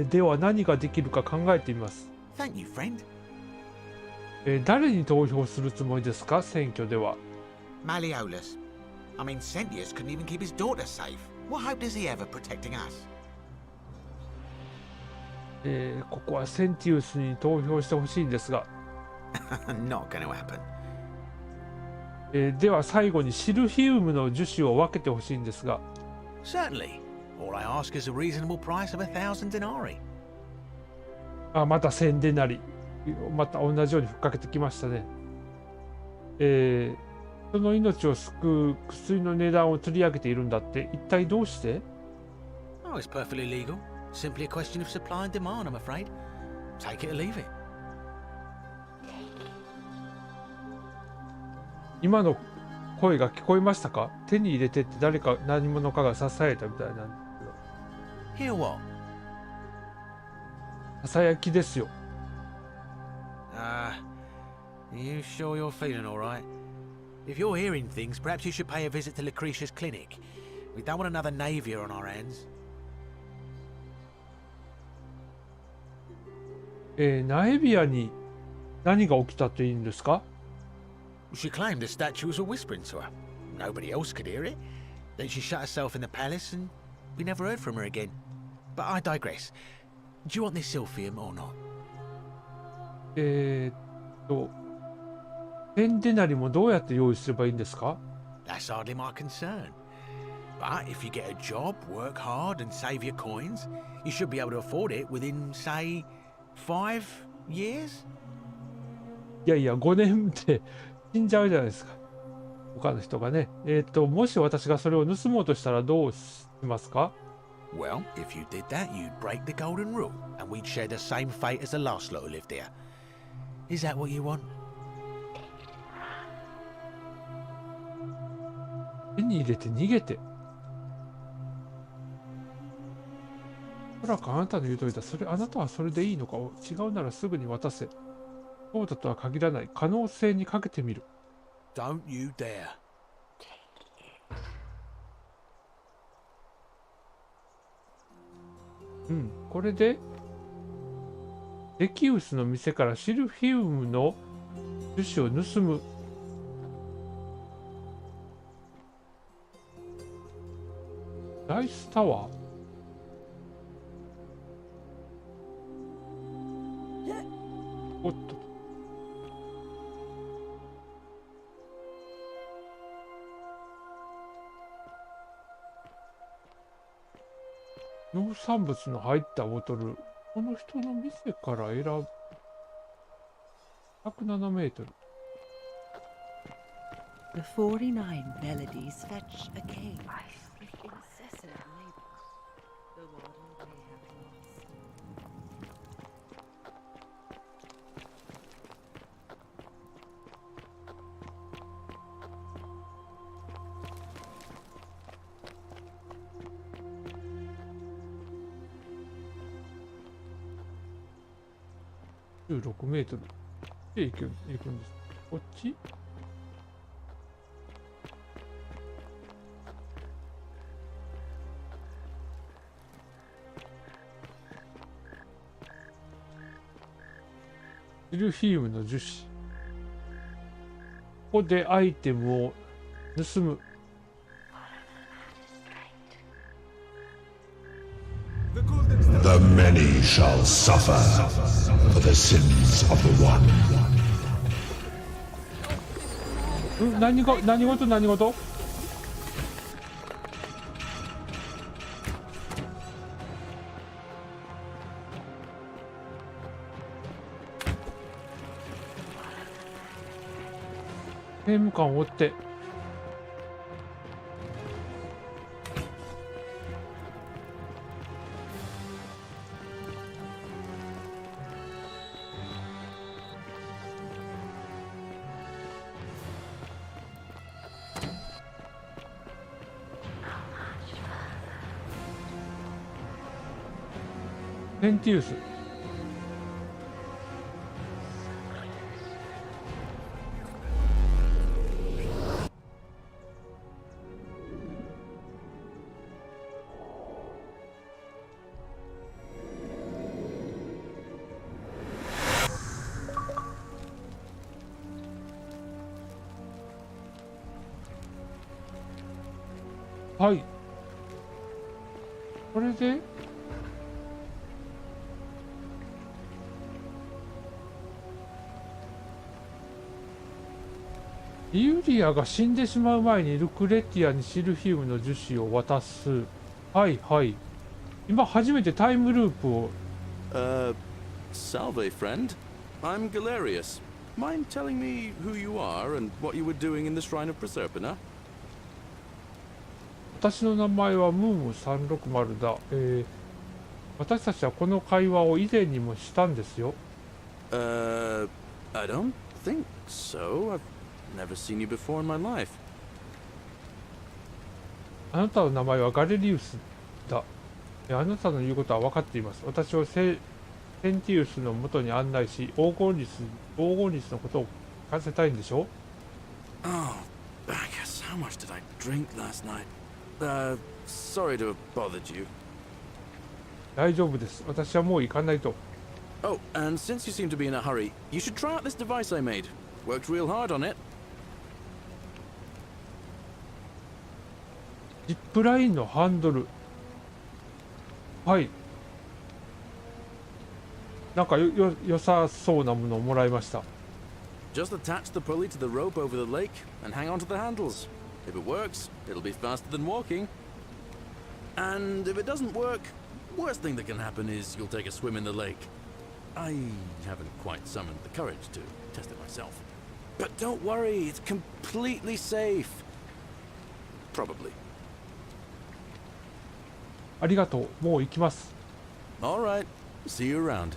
では何ができるか考えてみます。Thank you, friend. 誰に投票するつもりですか？選挙では。Malleolus. I mean, Sentius couldn't even keep his daughter safe. What hope does he have of protecting us? ここはセンティウスに投票してほしいんですが。Not going to happen. では最後にシルフィウムの樹脂を分けてほしいんですが。Certainly. All I ask is a reasonable price of 1,000 denarii. また1000デナリ。また同じようにふっかけてきましたね。その命を救う薬の値段を取り上げているんだって。一体どうして？ Oh, it's perfectly legal. Simply a question of supply and demand, I'm afraid. Take it or leave it. 今の声が聞こえましたか？手に入れてって誰か何者かが支えたみたいなんですけど。Hear what? ささやきですよ。You sure you're feeling all right? If you're hearing things, perhaps you should pay a visit to Lucretia's clinic. We don't want another Navia on our hands. ナエビアに何が起きたというんですか？ She claimed the statues were whispering to her. Nobody else could hear it. Then she shut herself in the palace and we never heard from her again. But I digress. Do you want this silphium or not? ペンデナリもどうやって用意すればいいんですか？ That's hardly my concern. But if you get a job, work hard and save your coins, you should be able to afford it within, say, 5 years? いやいや、5年って死んじゃうじゃないですか。他の人がね。もし私がそれを盗もうとしたらどうしますか？ Well, if you did that, you'd break the golden rule, and we'd share the same fate as the last lot who lived here. Is that what you want? 手に入れて逃げて。おそらくあなたの言う通りだ。あなたはそれでいいのか？違うならすぐに渡せ。そうだとは限らない。可能性にかけてみる。Don't you dare. これでデキウスの店からシルフィウムの樹脂を盗む。ダイスタワー。おっと。農産物の入ったボトル。この人の店から選ぶ。107メートル。The 49 melodies fetch a king. Incessant labor. The warden may have lost.16メートルで行くんです。こっち？シルフィウムの樹脂。ここでアイテムを盗む。The many shall suffer for the sins of the one. 何事？刑務官を追って。ペンティウス。はい。これでユリアが死んでしまう前にルクレティアにシルフィウムの樹脂を渡す。はいはい。今初めてタイムループを。Salve, friend. I'm Galerius. Mind telling me who you are and what you were doing in the Shrine of Proserpina? 私の名前はムーム360だ。私たちはこの会話を以前にもしたんですよ。I don't think so. I've never seen you before in my life. あなたの名前はガレリウスだ。あなたの言うことは分かっています。私をセンティウスの元に案内し、黄金律のことを聞かせたいんでしょ？ Oh, I guess how much did I drink last night? Sorry to have bothered you. 大丈夫です。私はもう行かないと。Oh, and since you seem to be in a hurry, you should try out this device I made. Worked real hard on it. ジップラインのハンドル。はい。なんか良さそうなものをもらいました。Just attach the pulley to the rope over the lake and hang on to the handles. If it works, it'll be faster than walking. And if it doesn't work, worst thing that can happen is you'll take a swim in the lake. I haven't quite summoned the courage to test it myself. But don't worry, it's completely safe. Probably. ありがとう。もう行きます。Alright. See you around.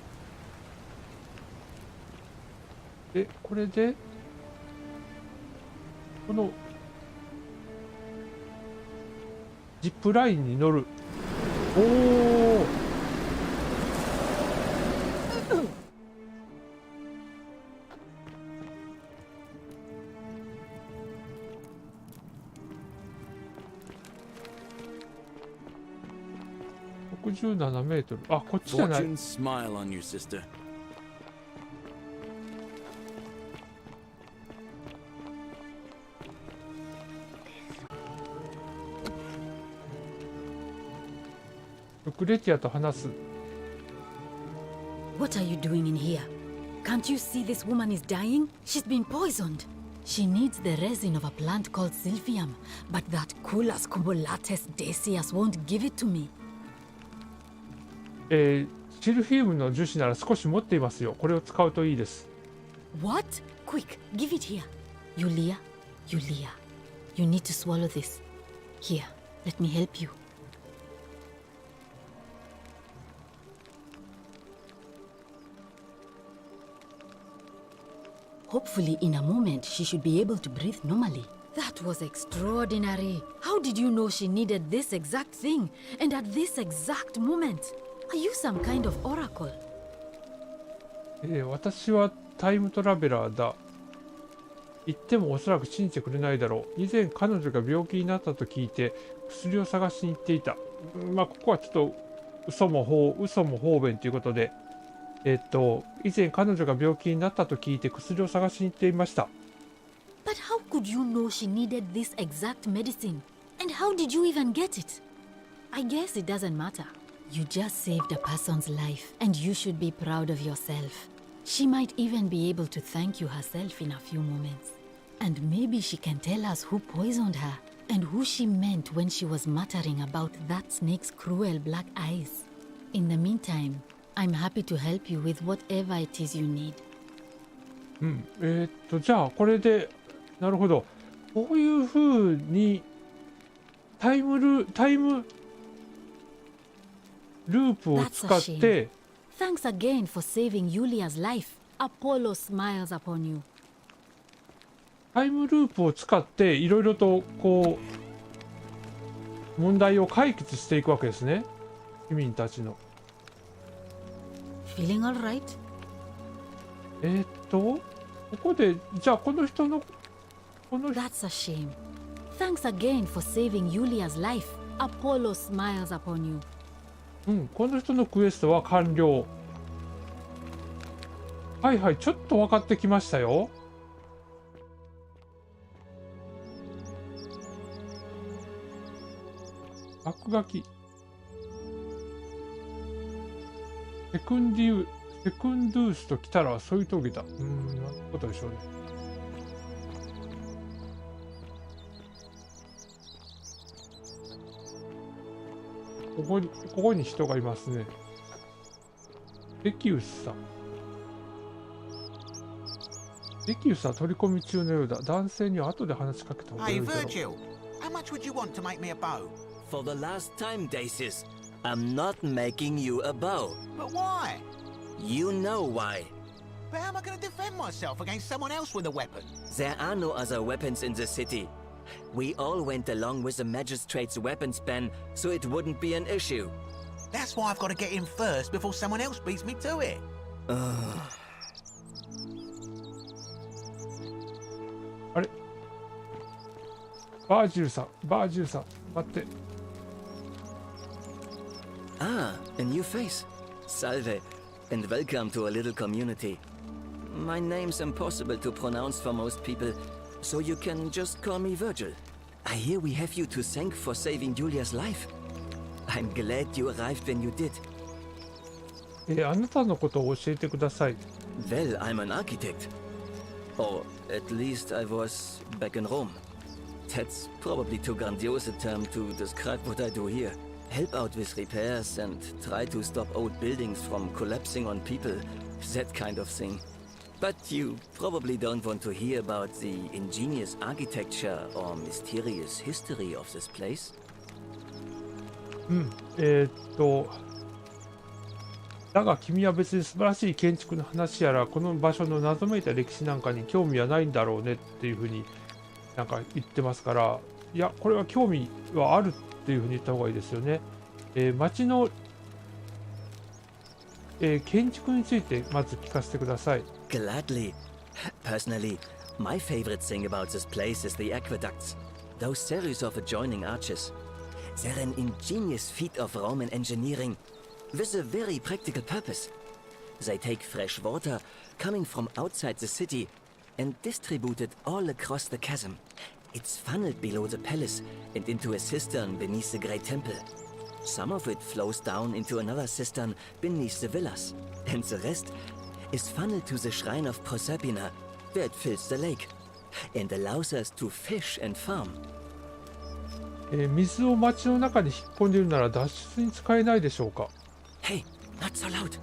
で、これでこのジップラインに乗る。おお。67メートル。あ、こっちじゃない。Fortune smile on you, sister. ルクレティアと話す。What are you doing in here? Can't you see this woman is dying? She's been poisoned. She needs the resin of a plant called Silphium, but that Culus cumulatus decius won't give it to me. シルフィウムの樹脂なら少し持っていますよ。これを使うといいです。What? Quick, give it here. Yulia, you need to swallow this. Here, let me help you. Hopefully, in a moment, she should be able to breathe normally. That was extraordinary. How did you know she needed this exact thing? And at this exact moment? Are you some kind of oracle? 私はタイムトラベラーだ。言ってもおそらく信じてくれないだろう。以前彼女が病気になったと聞いて薬を探しに行っていた。まあここはちょっと嘘も方便ということで、以前彼女が病気になったと聞いて薬を探しに行っていました。But how could you know she needed this exact medicine? And how did you even get it? I guess it doesn't matter. You just saved a person's life, and you should be proud of yourself. She might even be able to thank you herself in a few moments. And maybe she can tell us who poisoned her, and who she meant when she was muttering about that snake's cruel black eyes. In the meantime, I'm happy to help you with whatever it is you need. じゃあこれでなるほど。こういう風にタイムループを使って。Thanks again for saving Yulia's life. Apollo smiles upon you. タイムループを使っていろいろとこう問題を解決していくわけですね。市民たちの。Feeling all right? ここでじゃあこの人のThat's a shame. Thanks again for saving Yulia's life. Apollo smiles upon you. この人のクエストは完了。はいはい、ちょっと分かってきましたよ。落書き。セクンドゥースと来たら添い遂げた。なんてことでしょうね。ここに人がいますね。レキウスさん。レキウスは取り込み中のようだ。男性には後で話しかけた方がいいだろう。Hey, Virgil, how much would you want to make me a bow? For the last time, Dacis, I'm not making you a bow. But why? You know why. But how am I going to defend myself against someone else with a weapon? There are no other weapons in the city. We all went along with the magistrate's weapons ban, so it wouldn't be an issue. That's why I've got to get in first before someone else beats me to it. あれバージルさん、待って。Ah, a new face. Salve, and welcome to a little community. My name's impossible to pronounce for most people, so you can just call me Virgil. I hear we have you to thank for saving Julia's life. I'm glad you arrived when you did. あなたのことを教えてください。Well, I'm an architect. Or at least I was back in Rome. That's probably too grandiose a term to describe what I do here. Help out with repairs and try to stop old buildings from collapsing on people. That kind of thing. But you probably don't want to hear about the ingenious architecture or mysterious history of this place. だが君は別に素晴らしい建築の話やらこの場所の謎めいた歴史なんかに興味はないんだろうねっていうふうになんか言ってますから、いやこれは興味はあるっていうふうに言った方がいいですよね。街の、建築についてまず聞かせてください。Gladly. Personally, my favorite thing about this place is the aqueducts. Those series of adjoining arches. They're an ingenious feat of Roman engineering with a very practical purpose. They take fresh water coming from outside the city and distribute it all across the chasm. It's funneled below the palace and into a cistern beneath the great temple. Some of it flows down into another cistern beneath the villas, and the rest is funneled to the shrine of Proserpina, where it fills the lake and allows us to fish and farm. 水を町の中に引っ込んでいるなら脱出に使えないでしょうか。Hey, not so loud.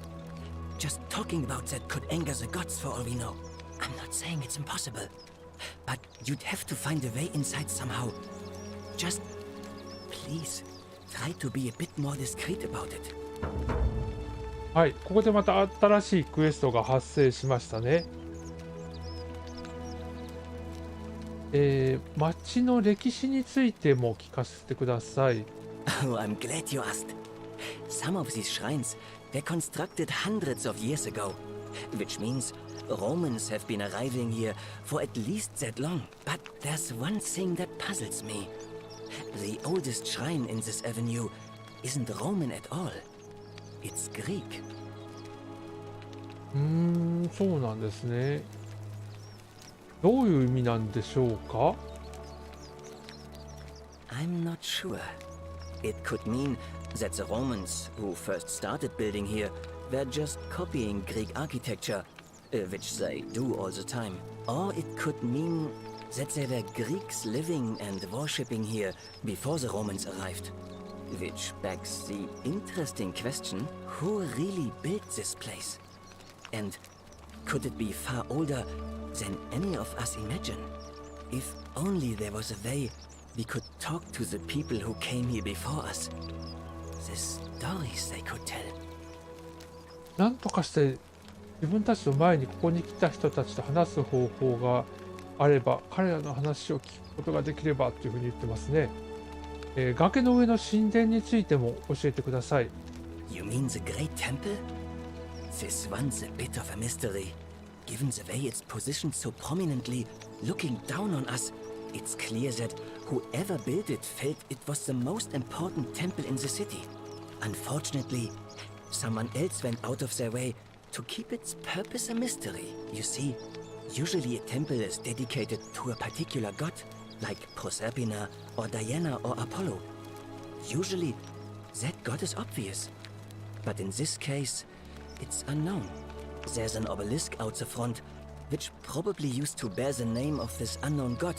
Just talking about that could anger the gods for all we know. I'm not saying it's impossible, but you'd have to find a way inside somehow. Just please try to be a bit more discreet about it. はい、ここでまた新しいクエストが発生しましたね。町の歴史についても聞かせてください。Oh, I'm glad you asked. Some of these shrines were constructed hundreds of years ago, which means Romans have been arriving here for at least that long. But there's one thing that puzzles me. The oldest shrine in this avenue isn't Roman at all. It's Greek. そうなんですね。どういう意味なんでしょうか？ I'm not sure. It could mean that the Romans who first started building here were just copying Greek architecture, which they do all the time. Or it could mean that there were Greeks living and worshipping here before the Romans arrived. Which begs the interesting question, who really built this place? And could it be far older than any of us imagine? If only there was a way we could talk to the people who came here before us. The stories they could tell. なんとかして自分たちの前にここに来た人たちと話す方法があれば、彼らの話を聞くことができればというふうに言ってますね。崖の上の神殿についても教えてください。You mean the Great Temple? This one's a bit of a mystery. Given the way it's positioned so prominently, looking down on us, it's clear that whoever built it felt it was the most important temple in the city. Unfortunately, someone else went out of their way to keep its purpose a mystery. You see, usually a temple is dedicated to a particular god, like Proserpina or Diana or Apollo. Usually, that god is obvious. But in this case, it's unknown. There's an obelisk out the front, which probably used to bear the name of this unknown god.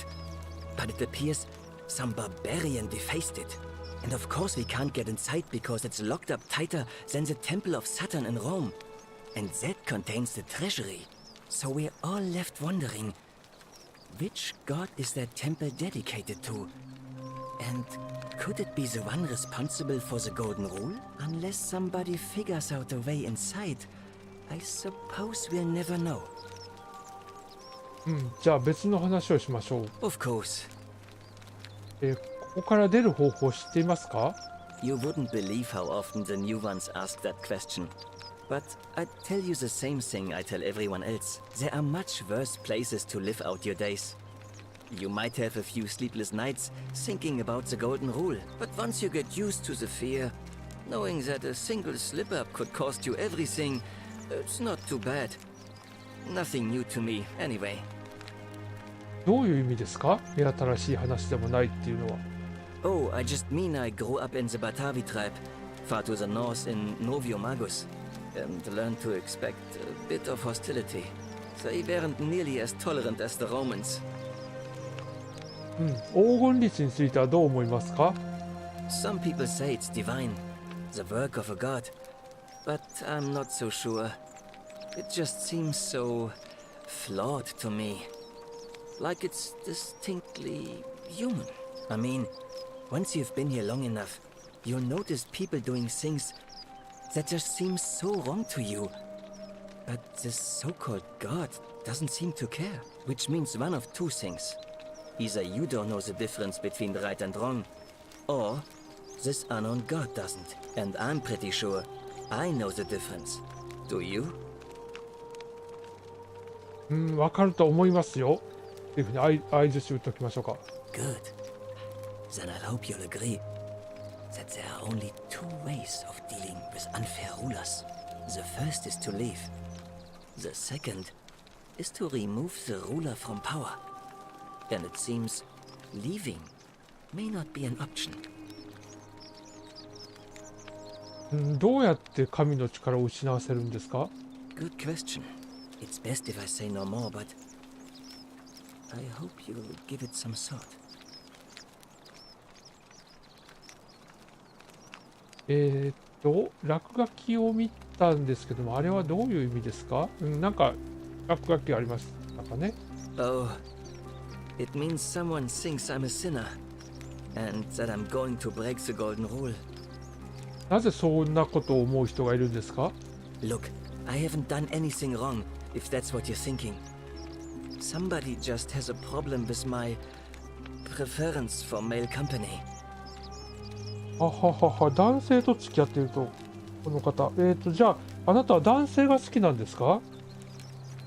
But it appears some barbarian defaced it. And of course we can't get inside because it's locked up tighter than the Temple of Saturn in Rome. And that contains the treasury. So we're all left wondering, which god is that temple dedicated to? And Could it be the one responsible for the golden rule? Unless somebody figures out a way inside, I suppose we'll never know. じゃあ別の話をしましょう。Of course. ここから出る方法知っていますか？ You wouldn't believe how often the new ones ask that question. But I'd tell you the same thing I tell everyone else. There are much worse places to live out your days. You might have a few sleepless nights thinking about the golden rule, but once you get used to the fear, knowing that a single slip-up could cost you everything, it's not too bad. Nothing new to me, anyway. どういう意味ですか？目新しい話でもないっていうのは。Oh, I just mean I grew up in the Batavi tribe, far to the north in Novio Magus, and learned to expect a bit of hostility. They weren't nearly as tolerant as the Romans. 黄金律についてはどう思いますか？ Some people say it's divine, the work of a god, but I'm not so sure. It just seems so flawed to me. Like it's distinctly human. I mean, once you've been here long enough, you'll notice people doing things that just seem so wrong to you. But this so-called god doesn't seem to care, which means one of two things. Either you don't know the difference between right and wrong, or this unknown god doesn't. And I'm pretty sure I know the difference. Do you? わかると思いますよ。っていうふうに相づち打っておきましょうか。Good. Then I hope you'll agree that there are only two ways of dealing with unfair rulers. The first is to leave. The second is to remove the ruler from power. And it seems leaving may not be an option. どうやって神の力を失わせるんですか？ Good question. It's best if I say no more, but I hope you'll give it some thought. 落書きを見たんですけども、あれはどういう意味ですか？なんか落書きがありましたかね？ Oh, it means someone thinks I'm a sinner, and that I'm going to break the golden rule. なぜそんなことを思う人がいるんですか？ Look, I haven't done anything wrong, if that's what you're thinking. Somebody just has a problem with my preference for male company. 男性と付き合っていると、この方。じゃあ、あなたは男性が好きなんですか？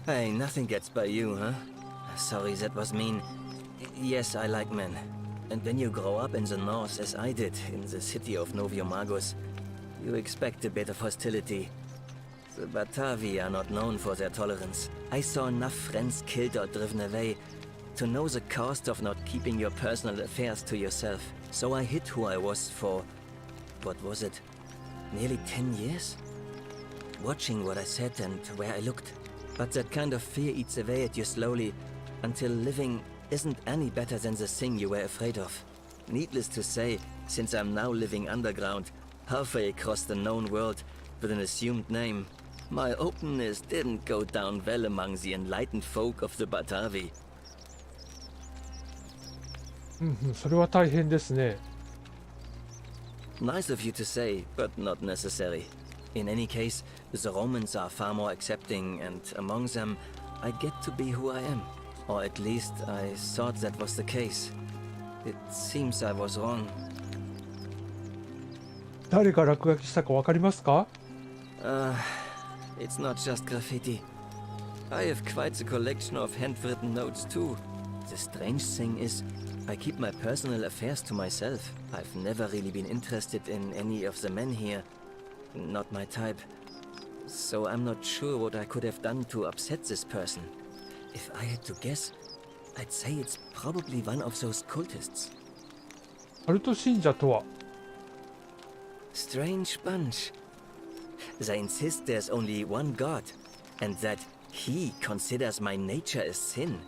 Hey, nothing gets by you, huh? Sorry, that was mean. Yes, I like men. And when you grow up in the north, as I did, in the city of Novio Magus, you expect a bit of hostility. The Batavi are not known for their tolerance. I saw enough friends killed or driven away to know the cost of not keeping your personal affairs to yourself. So I hid who I was for, what was it, nearly 10 years? Watching what I said and where I looked. But that kind of fear eats away at you slowly, until living isn't any better than the thing you were afraid of. Needless to say, since I'm now living underground, halfway across the known world, with an assumed name, my openness didn't go down well among the enlightened folk of the Batavi. それは大変ですね。 Nice of you to say, but not necessary. In any case, the Romans are far more accepting, and among them, I get to be who I am. Or at least, I thought that was the case. It seems I was wrong. 誰が落書きしたかわかりますか？ It's not just graffiti. I have quite the collection of handwritten notes too. The strange thing is, I keep my personal affairs to myself. I've never really been interested in any of the men here. Not my type. So I'm not sure what I could have done to upset this person. If I had to guess, I'd say it's probably one of those cultists. カルト信者とは？ Strange bunch. They insist there's only one god, and that he considers my nature a sin.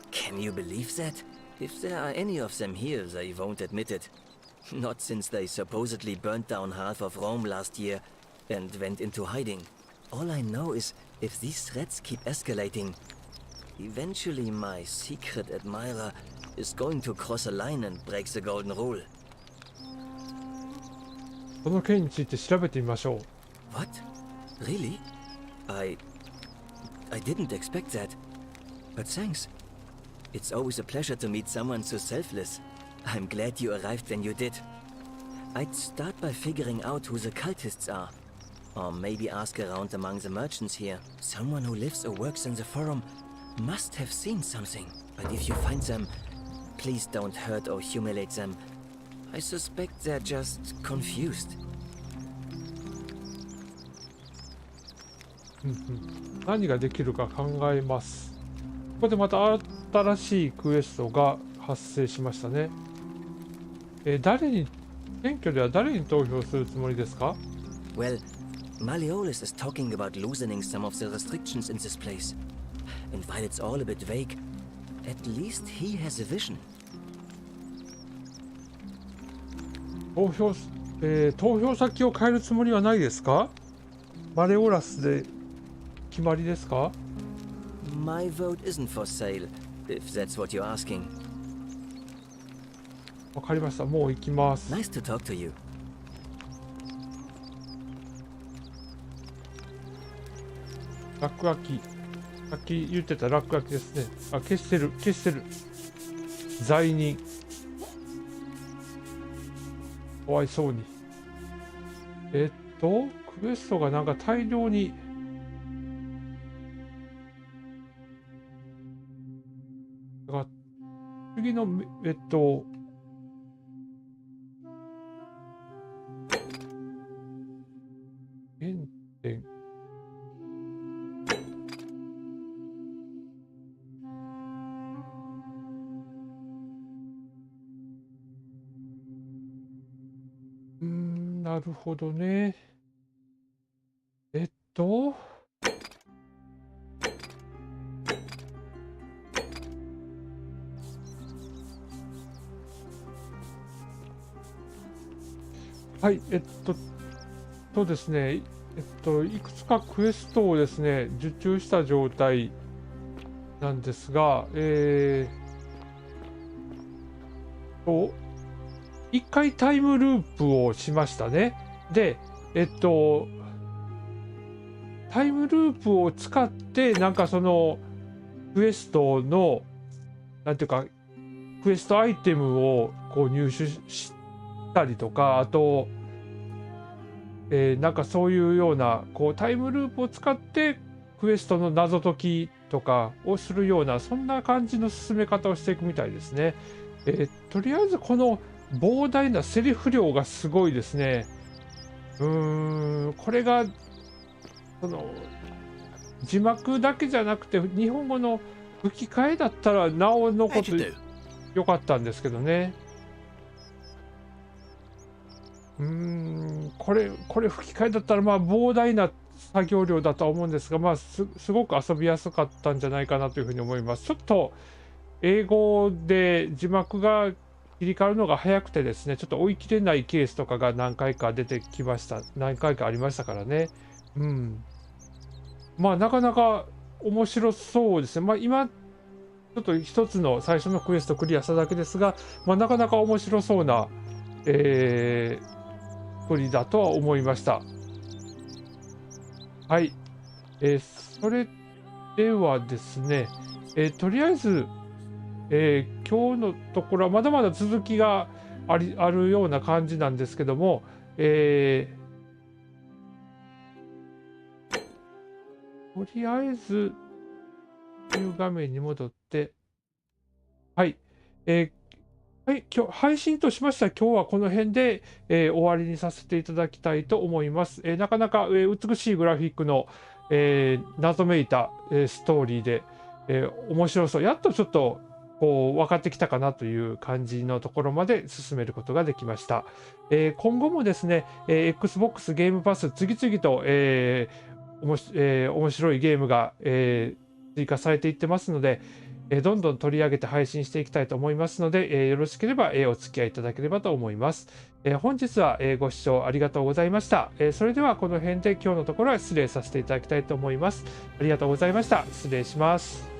Can you believe that? If there are any of them here, they won't admit it. Not since they supposedly burnt down half of Rome last year and went into hiding. All I know is, if these threats keep escalating, eventually my secret admirer is going to cross a line and break the golden rule. その件について調べてみましょう。 What? Really? I didn't expect that. But thanks. It's always a pleasure to meet someone so selfless. I'm glad you arrived when you did. I'd start by figuring out who the cultists are. Or maybe ask around among the merchants here. Someone who lives or works in the forum must have seen something. But if you find them, please don't hurt or humiliate them. I suspect they're just confused. 何ができるか考えます。ここでまた新しいクエストが発生しましたね。選挙では誰に投票するつもりですか？ Well, Malleolus is talking about loosening some of the restrictions in this place. And while it's all a bit vague, at least he has a vision. 投票先を変えるつもりはないですか？マレオラスで決まりですか？ My vote isn't for sale, if that's what you're asking. わかりました。もう行きます。 Nice to talk to you. 落書き。さっき言ってた落書きですね。あ、消してる。罪人。かわいそうに。クエストがなんか大量に。だから次の原点。なるほどね。はい、ですね、いくつかクエストをですね、受注した状態なんですが、一回タイムループをしましたね。で、タイムループを使って、なんかそのクエストの、なんていうか、クエストアイテムをこう入手したりとか、あと、なんかそういうような、こうタイムループを使ってクエストの謎解きとかをするような、そんな感じの進め方をしていくみたいですね。とりあえずこの膨大なセリフ量がすごいですね。これがその字幕だけじゃなくて日本語の吹き替えだったらなおのこと良かったんですけどね。これ吹き替えだったらまあ膨大な作業量だとは思うんですが、まあすごく遊びやすかったんじゃないかなというふうに思います。ちょっと英語で字幕が切り替わるのが早くてですね、ちょっと追い切れないケースとかが何回か出てきました。何回かありましたからね。まあなかなか面白そうですね。まあ今ちょっと一つの最初のクエストクリアしただけですが、まあなかなか面白そうなプリだとは思いました。はい。それではですね、とりあえず、今日のところはまだまだ続きがあるような感じなんですけども、とりあえずニュー画面に戻って、はい、はい、今日配信としましては今日はこの辺で、終わりにさせていただきたいと思います。なかなか、美しいグラフィックの、謎めいた、ストーリーで、面白そう。やっとちょっとこう分かってきたかなという感じのところまで進めることができました。今後もですね、Xbox ゲームパス次々と、面白いゲームが、追加されていってますので、どんどん取り上げて配信していきたいと思いますので、よろしければ、お付き合いいただければと思います。本日は、ご視聴ありがとうございました。それではこの辺で今日のところは失礼させていただきたいと思います。ありがとうございました。失礼します。